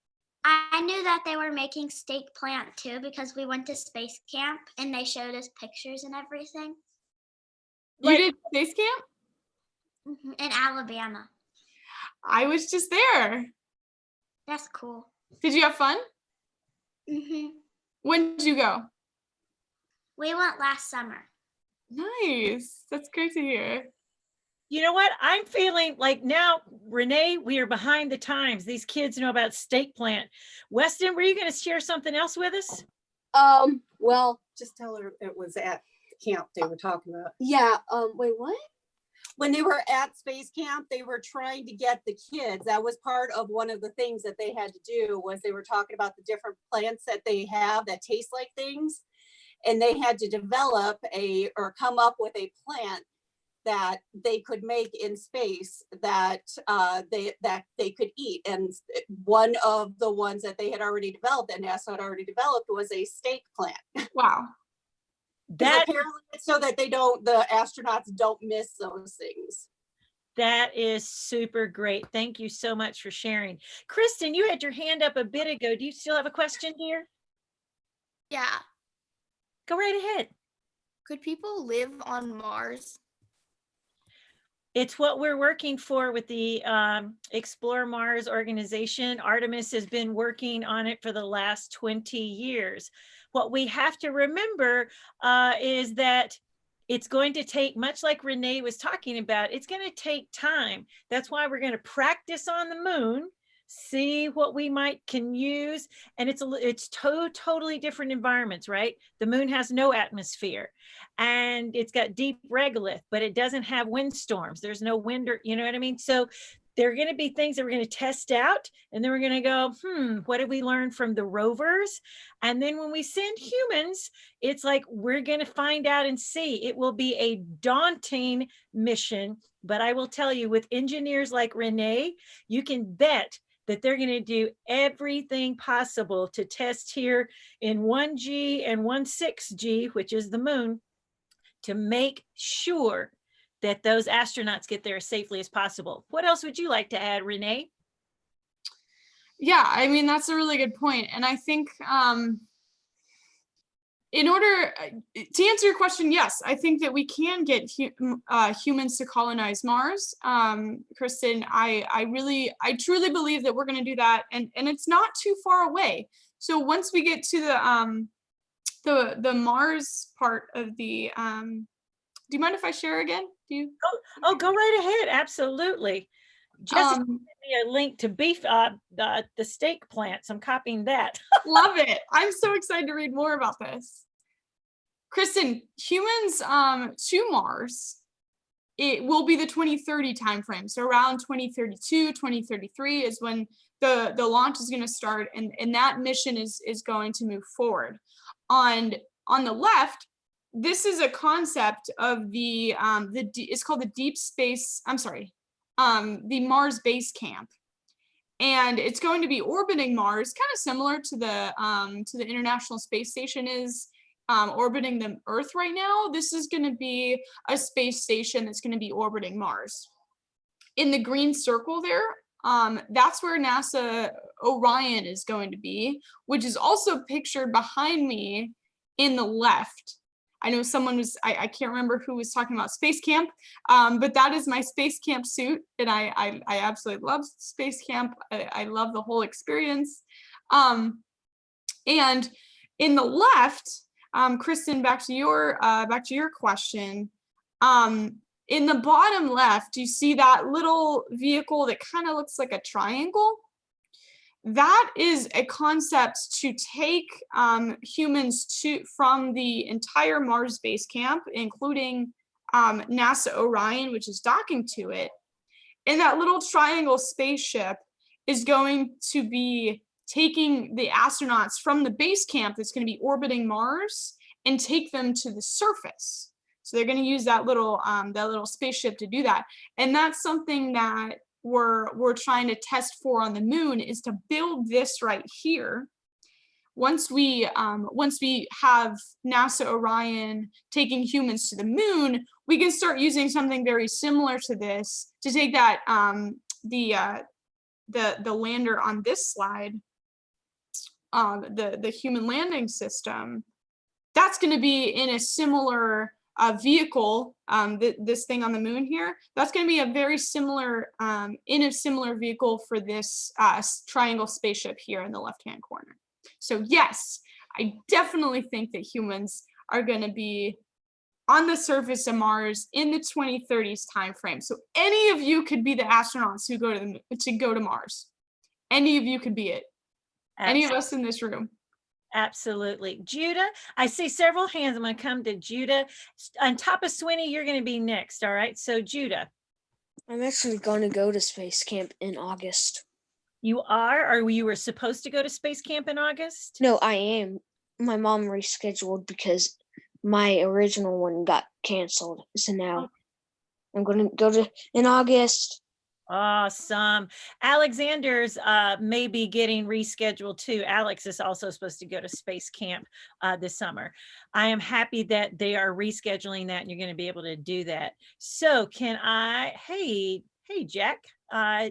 I knew that they were making steak plant too because we went to space camp and they showed us pictures and everything. You did space camp? In Alabama. I was just there. That's cool. Did you have fun? When did you go? We went last summer. Nice. That's great to hear. You know what? I'm feeling like now, Renee, we are behind the times. These kids know about steak plant. Weston, were you going to share something else with us? Well, just tell her it was at camp they were talking about. Yeah. Wait, what? When they were at space camp, they were trying to get the kids. That was part of one of the things that they had to do was they were talking about the different plants that they have that taste like things. And they had to develop or come up with a plant that they could make in space that they could eat. And one of the ones that they had already developed, that NASA had already developed, was a steak plant. Wow. That Apparently it's so that the astronauts don't miss those things. That is super great. Thank you so much for sharing. Kristen, you had your hand up a bit ago. Do you still have a question, dear? Yeah. Go right ahead. Could people live on Mars? It's what we're working for with the Explore Mars organization. Artemis has been working on it for the last 20 years. What we have to remember is that it's going to take, much like Renee was talking about, it's going to take time. That's why we're going to practice on the moon, see what we can use. And it's totally different environments, right? The moon has no atmosphere and it's got deep regolith, but it doesn't have windstorms. There's no wind, or, you know what I mean? So there are going to be things that we're going to test out, and then we're going to go, what did we learn from the rovers? And then when we send humans, it's like, we're going to find out and see. It will be a daunting mission, but I will tell you, with engineers like Renee, you can bet that they're going to do everything possible to test here in 1G and 16G, which is the moon, to make sure that those astronauts get there as safely as possible. What else would you like to add, Renee? Yeah, I mean, that's a really good point. And I think in order to answer your question, yes, I think that we can get humans to colonize Mars. Kristen, I truly believe that we're going to do that, and it's not too far away. So once we get to the Mars part of the, do you mind if I share again? Do you? Oh, go right ahead. Absolutely. Jessica sent me a link to the steak plants. I'm copying that. Love it. I'm so excited to read more about this. Kristen, humans to Mars, it will be the 2030 timeframe. So around 2032, 2033 is when the launch is going to start, and that mission is going to move forward. On the left, this is a concept of it's called the deep space, the Mars base camp. And it's going to be orbiting Mars, kind of similar to the International Space Station is orbiting the Earth right now. This is going to be a space station that's going to be orbiting Mars. In the green circle there, that's where NASA Orion is going to be, which is also pictured behind me in the left. I know someone was, I can't remember who was talking about space camp, but that is my space camp suit. And I absolutely love space camp. I love the whole experience. And in the left, Kristen, back to your question. In the bottom left, you see that little vehicle that kind of looks like a triangle. That is a concept to take humans from the entire Mars base camp, including NASA Orion, which is docking to it. And that little triangle spaceship is going to be taking the astronauts from the base camp that's going to be orbiting Mars and take them to the surface. So they're going to use that little spaceship to do that. And that's something that we're trying to test for on the moon, is to build this right here. Once we have NASA Orion taking humans to the moon, we can start using something very similar to this to take that the lander on this slide, the human landing system. That's going to be in a similar vehicle, this thing on the moon here. That's going to be a very similar, in a similar vehicle for this triangle spaceship here in the left-hand corner. So yes, I definitely think that humans are going to be on the surface of Mars in the 2030s timeframe. So any of you could be the astronauts who go to Mars. Any of you could be it. Absolutely. Any of us in this room. Absolutely. Judah, I see several hands. I'm going to come to Judah. On top of Sweeney, you're going to be next. All right. So Judah. I'm actually going to go to space camp in August. You are? Or you were supposed to go to space camp in August? No, I am. My mom rescheduled because my original one got canceled. So now I'm going to go to in August. Awesome. Alexander's may be getting rescheduled too. Alex is also supposed to go to space camp this summer. I am happy that they are rescheduling that and you're going to be able to do that. So can I, hey Jack,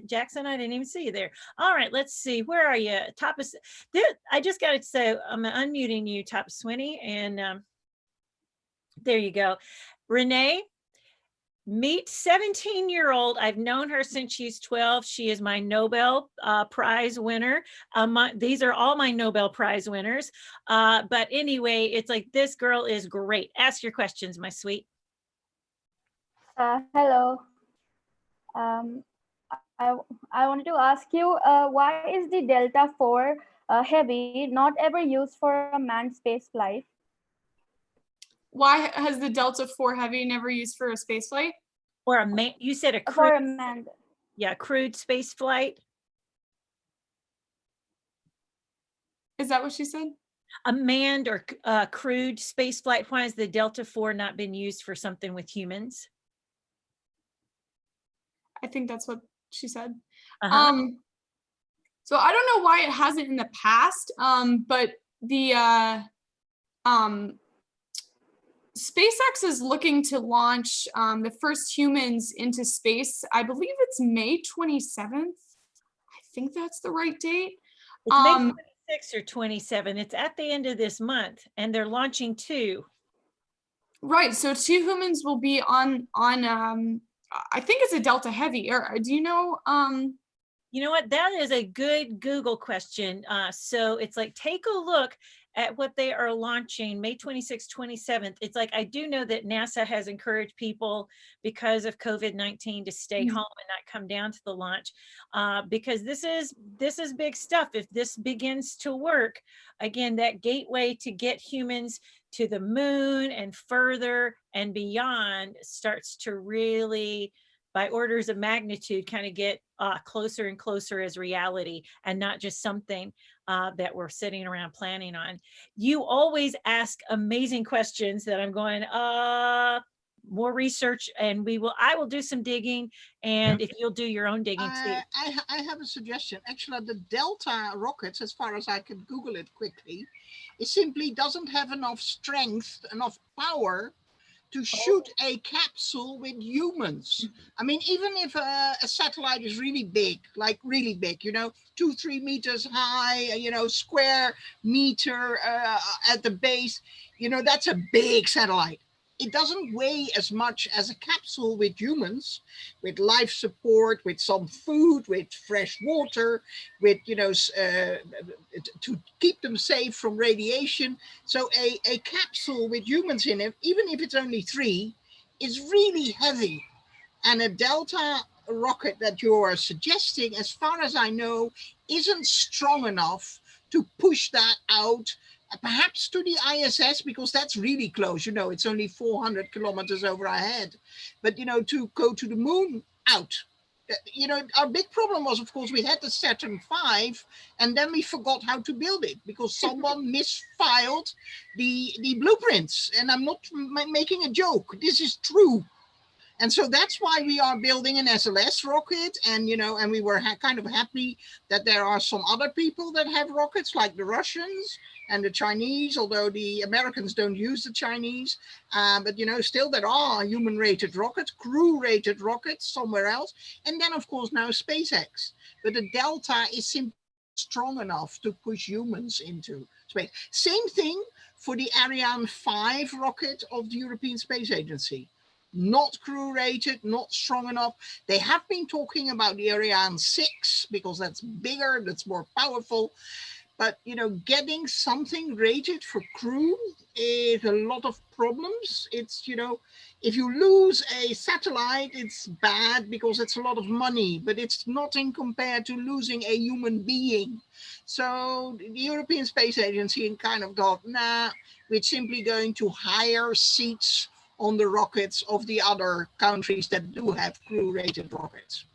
Jackson, I didn't even see you there. All right, let's see. Where are you? Top of there. I just got to say, I'm unmuting you, Top Swinney, and there you go. Renee, meet 17-year-old. I've known her since she's 12. She is my Nobel Prize winner. These are all my Nobel Prize winners. But anyway, it's like, this girl is great. Ask your questions, my sweet. Hello. I wanted to ask you, why is the Delta IV Heavy not ever used for a manned space flight? Why has the Delta IV Heavy never used for a space flight? Or a man, you said a crude, for a manned. Yeah, crewed space flight. Is that what she said? A manned or crewed space flight. Why has the Delta IV not been used for something with humans? I think that's what she said. Uh-huh. So I don't know why it hasn't in the past, but the SpaceX is looking to launch the first humans into space. I believe it's May 27th. I think that's the right date. It's May 26 or 27. It's at the end of this month, and they're launching 2. Right. So 2 humans will be on I think it's a Delta Heavy. Or do you know? You know what? That is a good Google question. So it's like, take a look at what they are launching May 26th, 27th. It's like, I do know that NASA has encouraged people because of COVID-19 to stay home and not come down to the launch, because this is big stuff. If this begins to work, again, that gateway to get humans to the moon and further and beyond starts to really, by orders of magnitude, kind of get closer and closer as reality, and not just something that we're sitting around planning on. You always ask amazing questions that I'm going, more research, and I will do some digging, and if you'll do your own digging too. I have a suggestion. Actually, the Delta rockets, as far as I can Google it quickly, it simply doesn't have enough strength, enough power to shoot a capsule with humans. I mean, even if a satellite is really big, like really big, 2-3 meters high, square meter at the base, that's a big satellite. It doesn't weigh as much as a capsule with humans, with life support, with some food, with fresh water, with, to keep them safe from radiation. So a capsule with humans in it, even if it's only 3, is really heavy. And a Delta rocket that you are suggesting, as far as I know, isn't strong enough to push that out, perhaps to the ISS, because that's really close. It's only 400 kilometers over our head. But, to go to the moon, out. Our big problem was, of course, we had the Saturn V, and then we forgot how to build it because someone misfiled the blueprints. And I'm not making a joke. This is true. And so that's why we are building an SLS rocket. And, and we were kind of happy that there are some other people that have rockets, like the Russians and the Chinese, although the Americans don't use the Chinese. But, still there are human-rated rockets, crew-rated rockets somewhere else. And then, of course, now SpaceX. But the Delta is simply strong enough to push humans into space. Same thing for the Ariane 5 rocket of the European Space Agency. Not crew-rated, not strong enough. They have been talking about the Ariane 6 because that's bigger, that's more powerful. But, getting something rated for crew is a lot of problems. It's, if you lose a satellite, it's bad because it's a lot of money, but it's nothing compared to losing a human being. So the European Space Agency kind of thought, nah, we're simply going to hire seats on the rockets of the other countries that do have crew-rated rockets.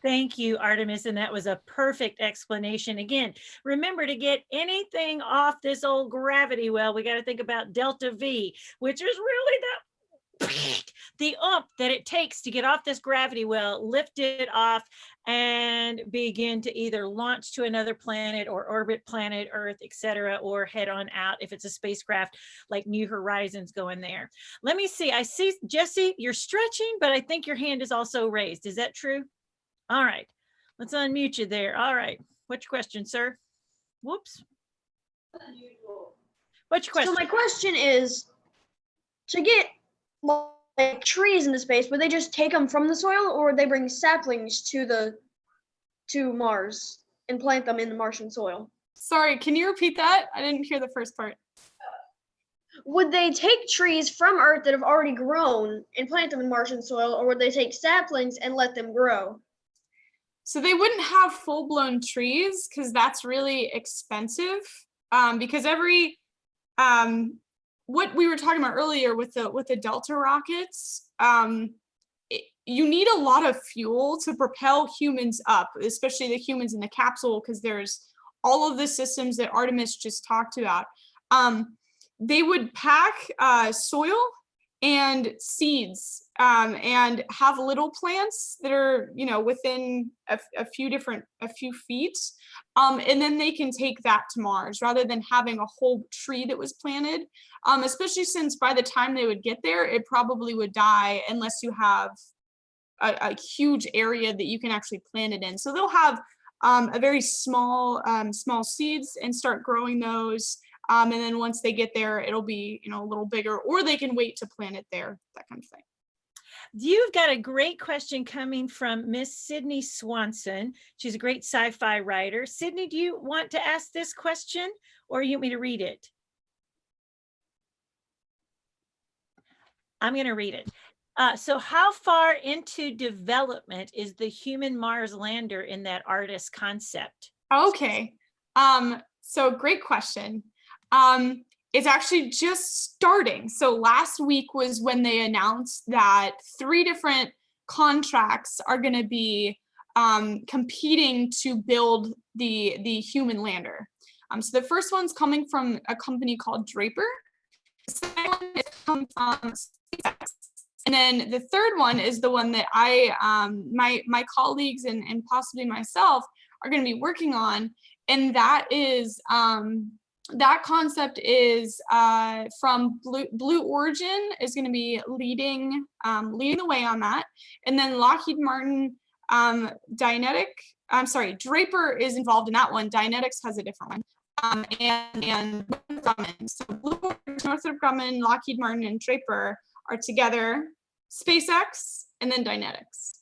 Thank you, Artemis, and that was a perfect explanation. Again, remember, to get anything off this old gravity well, we got to think about Delta V, which is really the oomph that it takes to get off this gravity well, lift it off, and begin to either launch to another planet or orbit planet Earth, etc., or head on out if it's a spacecraft like New Horizons going there. Let me see. I see, Jesse, you're stretching, but I think your hand is also raised. Is that true? All right. Let's unmute you there. All right. What's your question, sir? Whoops. What's your question? So my question is, to get like trees into space, would they just take them from the soil, or would they bring saplings to Mars and plant them in the Martian soil? Sorry, can you repeat that? I didn't hear the first part. Would they take trees from Earth that have already grown and plant them in Martian soil, or would they take saplings and let them grow? So they wouldn't have full-blown trees because that's really expensive. Because every what we were talking about earlier with the Delta rockets, you need a lot of fuel to propel humans up, especially the humans in the capsule, because there's all of the systems that Artemis just talked about. They would pack soil and seeds and have little plants that are, you know, within a few feet. And then they can take that to Mars rather than having a whole tree that was planted, especially since by the time they would get there, it probably would die unless you have a huge area that you can actually plant it in. So they'll have a very small seeds and start growing those. And then once they get there, it'll be, you know, a little bigger, or they can wait to plant it there, that kind of thing. You've got a great question coming from Miss Sydney Swanson. She's a great sci-fi writer. Sydney, do you want to ask this question, or you want me to read it? I'm going to read it. So how far into development is the human Mars lander in that Artemis concept? Okay. So great question. It's actually just starting. So last week was when they announced that 3 different contracts are going to be competing to build the human lander. So the first one's coming from a company called Draper. The second one is coming from SpaceX. And then the third one is the one that my colleagues and possibly myself are going to be working on, and that is that concept is from Blue Origin is going to be leading the way on that, and then Lockheed Martin, Draper is involved in that one. Dynetics has a different one, and Grumman. So Blue Origin, Northrop Grumman, Lockheed Martin, and Draper are together. SpaceX and then Dynetics.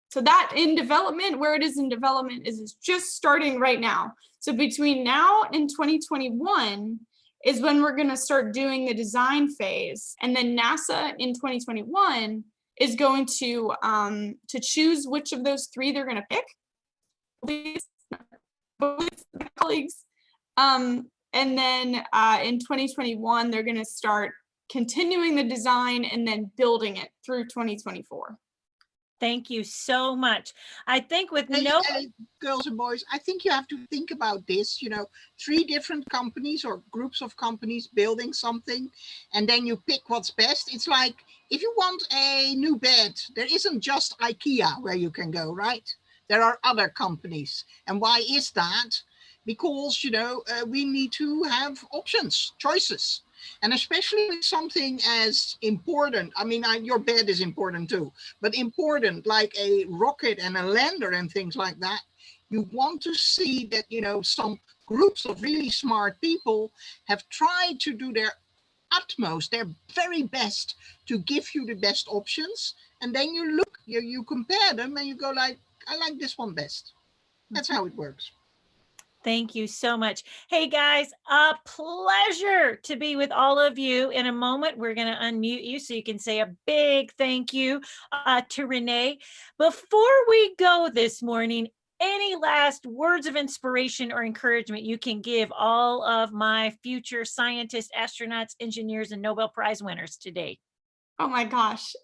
So that in development, where it is in development, is just starting right now. So between now and 2021 is when we're going to start doing the design phase, and then NASA in 2021 is going to choose which of those 3 they're going to pick. Both colleagues, and then in 2021 they're going to start continuing the design and then building it through 2024. Thank you so much. I think with girls and boys, I think you have to think about this, you know, 3 different companies or groups of companies building something, and then you pick what's best. It's like if you want a new bed, there isn't just IKEA where you can go, right? There are other companies. And why is that? Because, you know, we need to have options, choices. And especially with something as important, I mean, your bed is important too, but important like a rocket and a lander and things like that, you want to see that, you know, some groups of really smart people have tried to do their utmost, their very best to give you the best options. And then you look, you compare them and you go like, I like this one best. That's how it works. Thank you so much. Hey guys, a pleasure to be with all of you. In a moment, we're going to unmute you so you can say a big thank you to Renee. Before we go this morning, any last words of inspiration or encouragement you can give all of my future scientists, astronauts, engineers, and Nobel Prize winners today? Oh my gosh.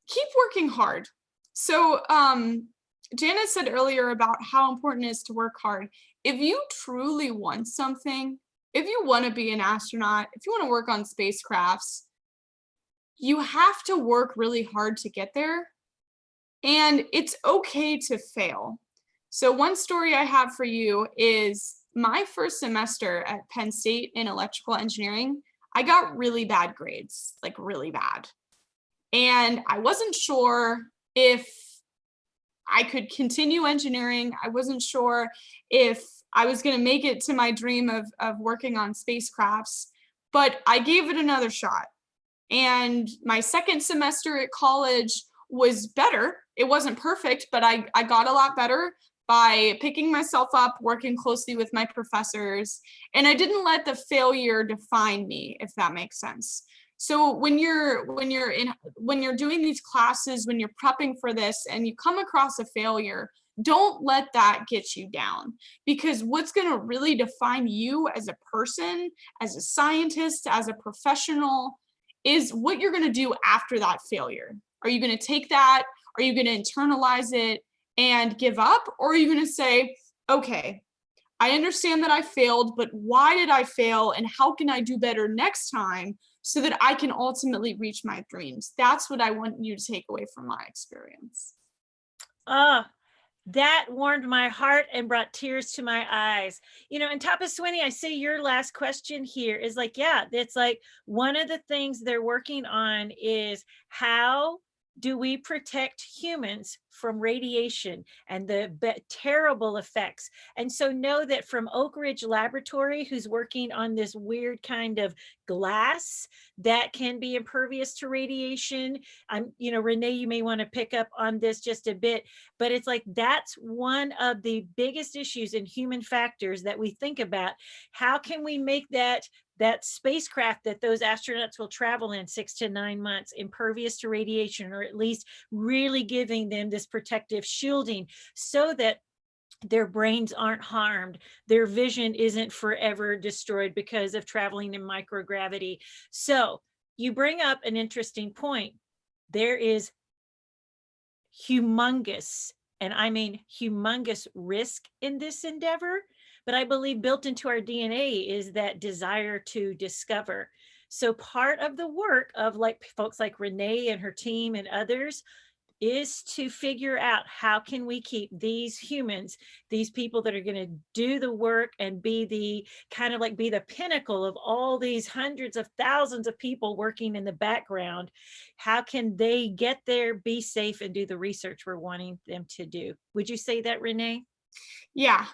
Keep working hard. So, Janice said earlier about how important it is to work hard. If you truly want something, if you want to be an astronaut, if you want to work on spacecrafts, you have to work really hard to get there. And it's okay to fail. So one story I have for you is my first semester at Penn State in electrical engineering, I got really bad grades, like really bad. And I wasn't sure if I could continue engineering. I wasn't sure if I was going to make it to my dream of working on spacecrafts, but I gave it another shot. And my second semester at college was better. It wasn't perfect, but I got a lot better by picking myself up, working closely with my professors, and I didn't let the failure define me, if that makes sense. So when you're doing these classes, when you're prepping for this and you come across a failure, don't let that get you down, because what's going to really define you as a person, as a scientist, as a professional, is what you're going to do after that failure. Are you going to take that? Are you going to internalize it and give up? Or are you going to say, okay, I understand that I failed, but why did I fail? And how can I do better next time so that I can ultimately reach my dreams? That's what I want you to take away from my experience. That warmed my heart and brought tears to my eyes. You know, and Tapaswini, I see your last question here is like, yeah, it's like one of the things they're working on is how do we protect humans from radiation and the terrible effects? And so know that from Oak Ridge Laboratory, who's working on this weird kind of glass that can be impervious to radiation. You know, Renee, you may want to pick up on this just a bit, but it's like, that's one of the biggest issues in human factors that we think about. How can we make that spacecraft that those astronauts will travel in 6 to 9 months impervious to radiation, or at least really giving them this protective shielding so that their brains aren't harmed, their vision isn't forever destroyed because of traveling in microgravity. So you bring up an interesting point. There is humongous, and I mean humongous, risk in this endeavor. But I believe built into our DNA is that desire to discover. So part of the work of like folks like Renee and her team and others is to figure out how can we keep these humans, these people that are going to do the work and be the kind of like be the pinnacle of all these hundreds of thousands of people working in the background. How can they get there, be safe, and do the research we're wanting them to do? Would you say that, Renee? Yeah.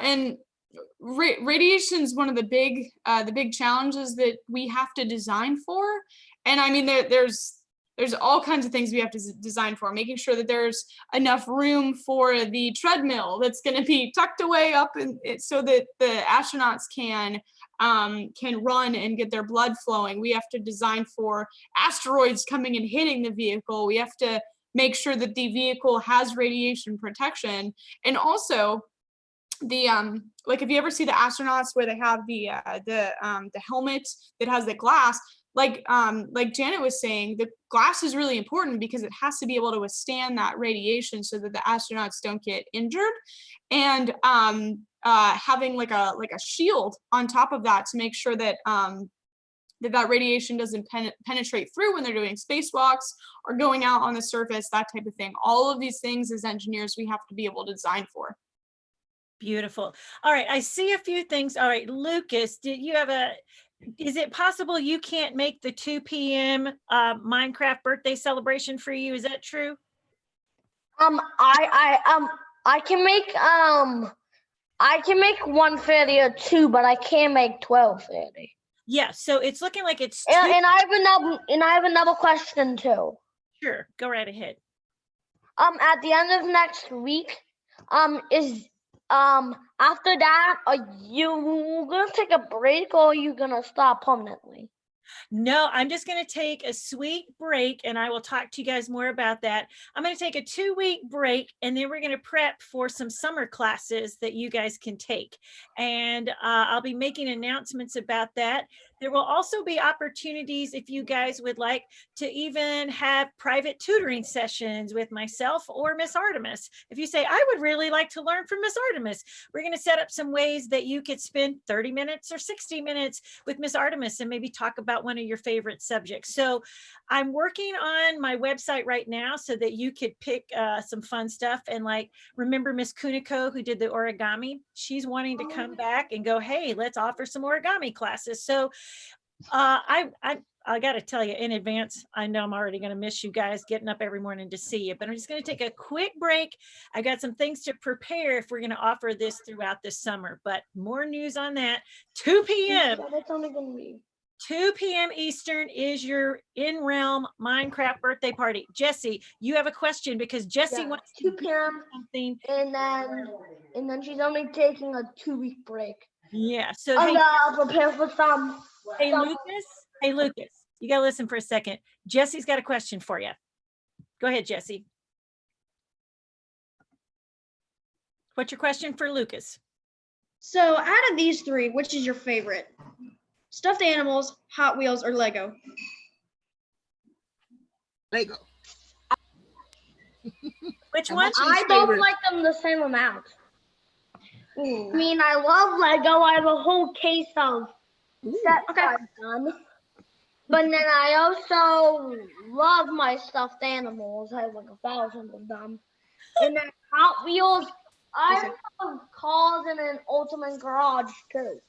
And radiation is one of the big challenges that we have to design for. And I mean, there's all kinds of things we have to design for, making sure that there's enough room for the treadmill that's going to be tucked away up so that the astronauts can run and get their blood flowing. We have to design for asteroids coming and hitting the vehicle. We have to make sure that the vehicle has radiation protection. And also the like, if you ever see the astronauts where they have the helmet that has the glass, like Janet was saying, the glass is really important because it has to be able to withstand that radiation so that the astronauts don't get injured. And having like a shield on top of that to make sure that that radiation doesn't penetrate through when they're doing spacewalks or going out on the surface, that type of thing. All of these things as engineers we have to be able to design for. Beautiful. All right, I see a few things. All right, Lucas, is it possible you can't make the 2 p.m. Minecraft birthday celebration for you? Is that true? I can make 1:30 or 2, but I can't make 12:30. Yeah, so it's looking like it's and I have another question too. Sure, go right ahead. At the end of next week, after that, are you gonna take a break or are you gonna stop permanently? No, I'm just going to take a sweet break, and I will talk to you guys more about that. I'm going to take a 2-week break, and then we're going to prep for some summer classes that you guys can take. And I'll be making announcements about that. There will also be opportunities if you guys would like to even have private tutoring sessions with myself or Miss Artemis. If you say, I would really like to learn from Miss Artemis, we're going to set up some ways that you could spend 30 minutes or 60 minutes with Miss Artemis and maybe talk about one of your favorite subjects. So I'm working on my website right now so that you could pick some fun stuff. And like, remember Miss Kuniko who did the origami? She's wanting to come back and go, hey, let's offer some origami classes. So I got to tell you in advance, I know I'm already going to miss you guys getting up every morning to see you, but I'm just going to take a quick break. I got some things to prepare if we're going to offer this throughout this summer, but more news on that. 2 p.m. That's only going to be 2 p.m. Eastern is your in-realm Minecraft birthday party. Jesse, you have a question because Jesse wants 2 p.m. something. And then she's only taking a 2-week break. Yeah. So I'm hey, gonna prepare for some. hey Lucas, you gotta listen for a second. Jesse's got a question for you. Go ahead, Jesse. What's your question for Lucas? So out of these three, which is your favorite? Stuffed animals, Hot Wheels, or Lego? Lego. Which one? I don't like them the same amount. I mean, I love Lego. I have a whole case of sets I've done. But then I also love my stuffed animals. I have like 1,000 of them. And then Hot Wheels, I have cars in an ultimate garage too.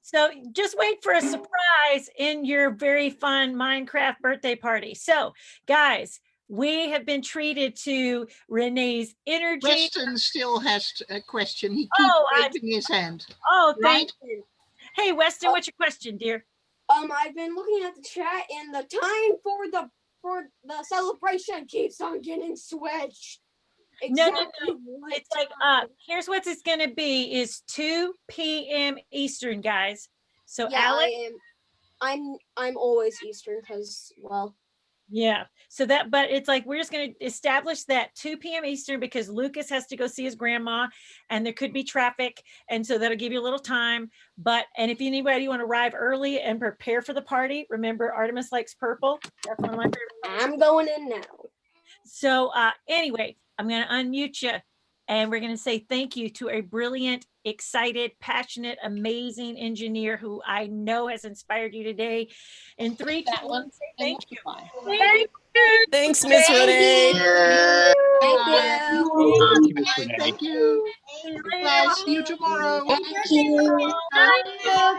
So just wait for a surprise in your very fun Minecraft birthday party. So guys, we have been treated to Renee's energy. Weston still has a question. He keeps raising his hand. Oh, thank you. Hey, Weston, what's your question, dear? I've been looking at the chat, and the time for the celebration keeps on getting switched. No. It's like here's what it's going to be is 2 p.m. Eastern, guys. So yeah, Alex, I'm always Eastern because, well, yeah. So that, but it's like we're just going to establish that 2 p.m. Eastern because Lucas has to go see his grandma, and there could be traffic, and so that'll give you a little time. But and if anybody want to arrive early and prepare for the party, remember Artemis likes purple. That's one of my favorite. I'm going in now. So anyway, I'm going to unmute you, and we're going to say thank you to a brilliant, excited, passionate, amazing engineer who I know has inspired you today. In 3, 2, 1, say thank you. Thank you. Thanks, Miss Renee. Thank you. Thank you. Bye. See you tomorrow. Thank you.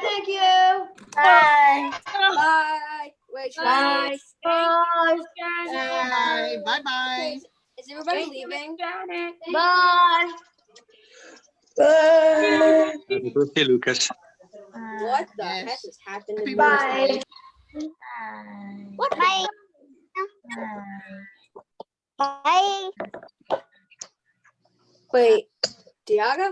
Thank you. Bye. Bye. Wait, Bye. Bye. Bye. Bye. Is everybody leaving? Bye. Happy birthday, Lucas. What the heck has happened? Happy Bye. birthday. What? Bye. Bye. Wait, Diaga?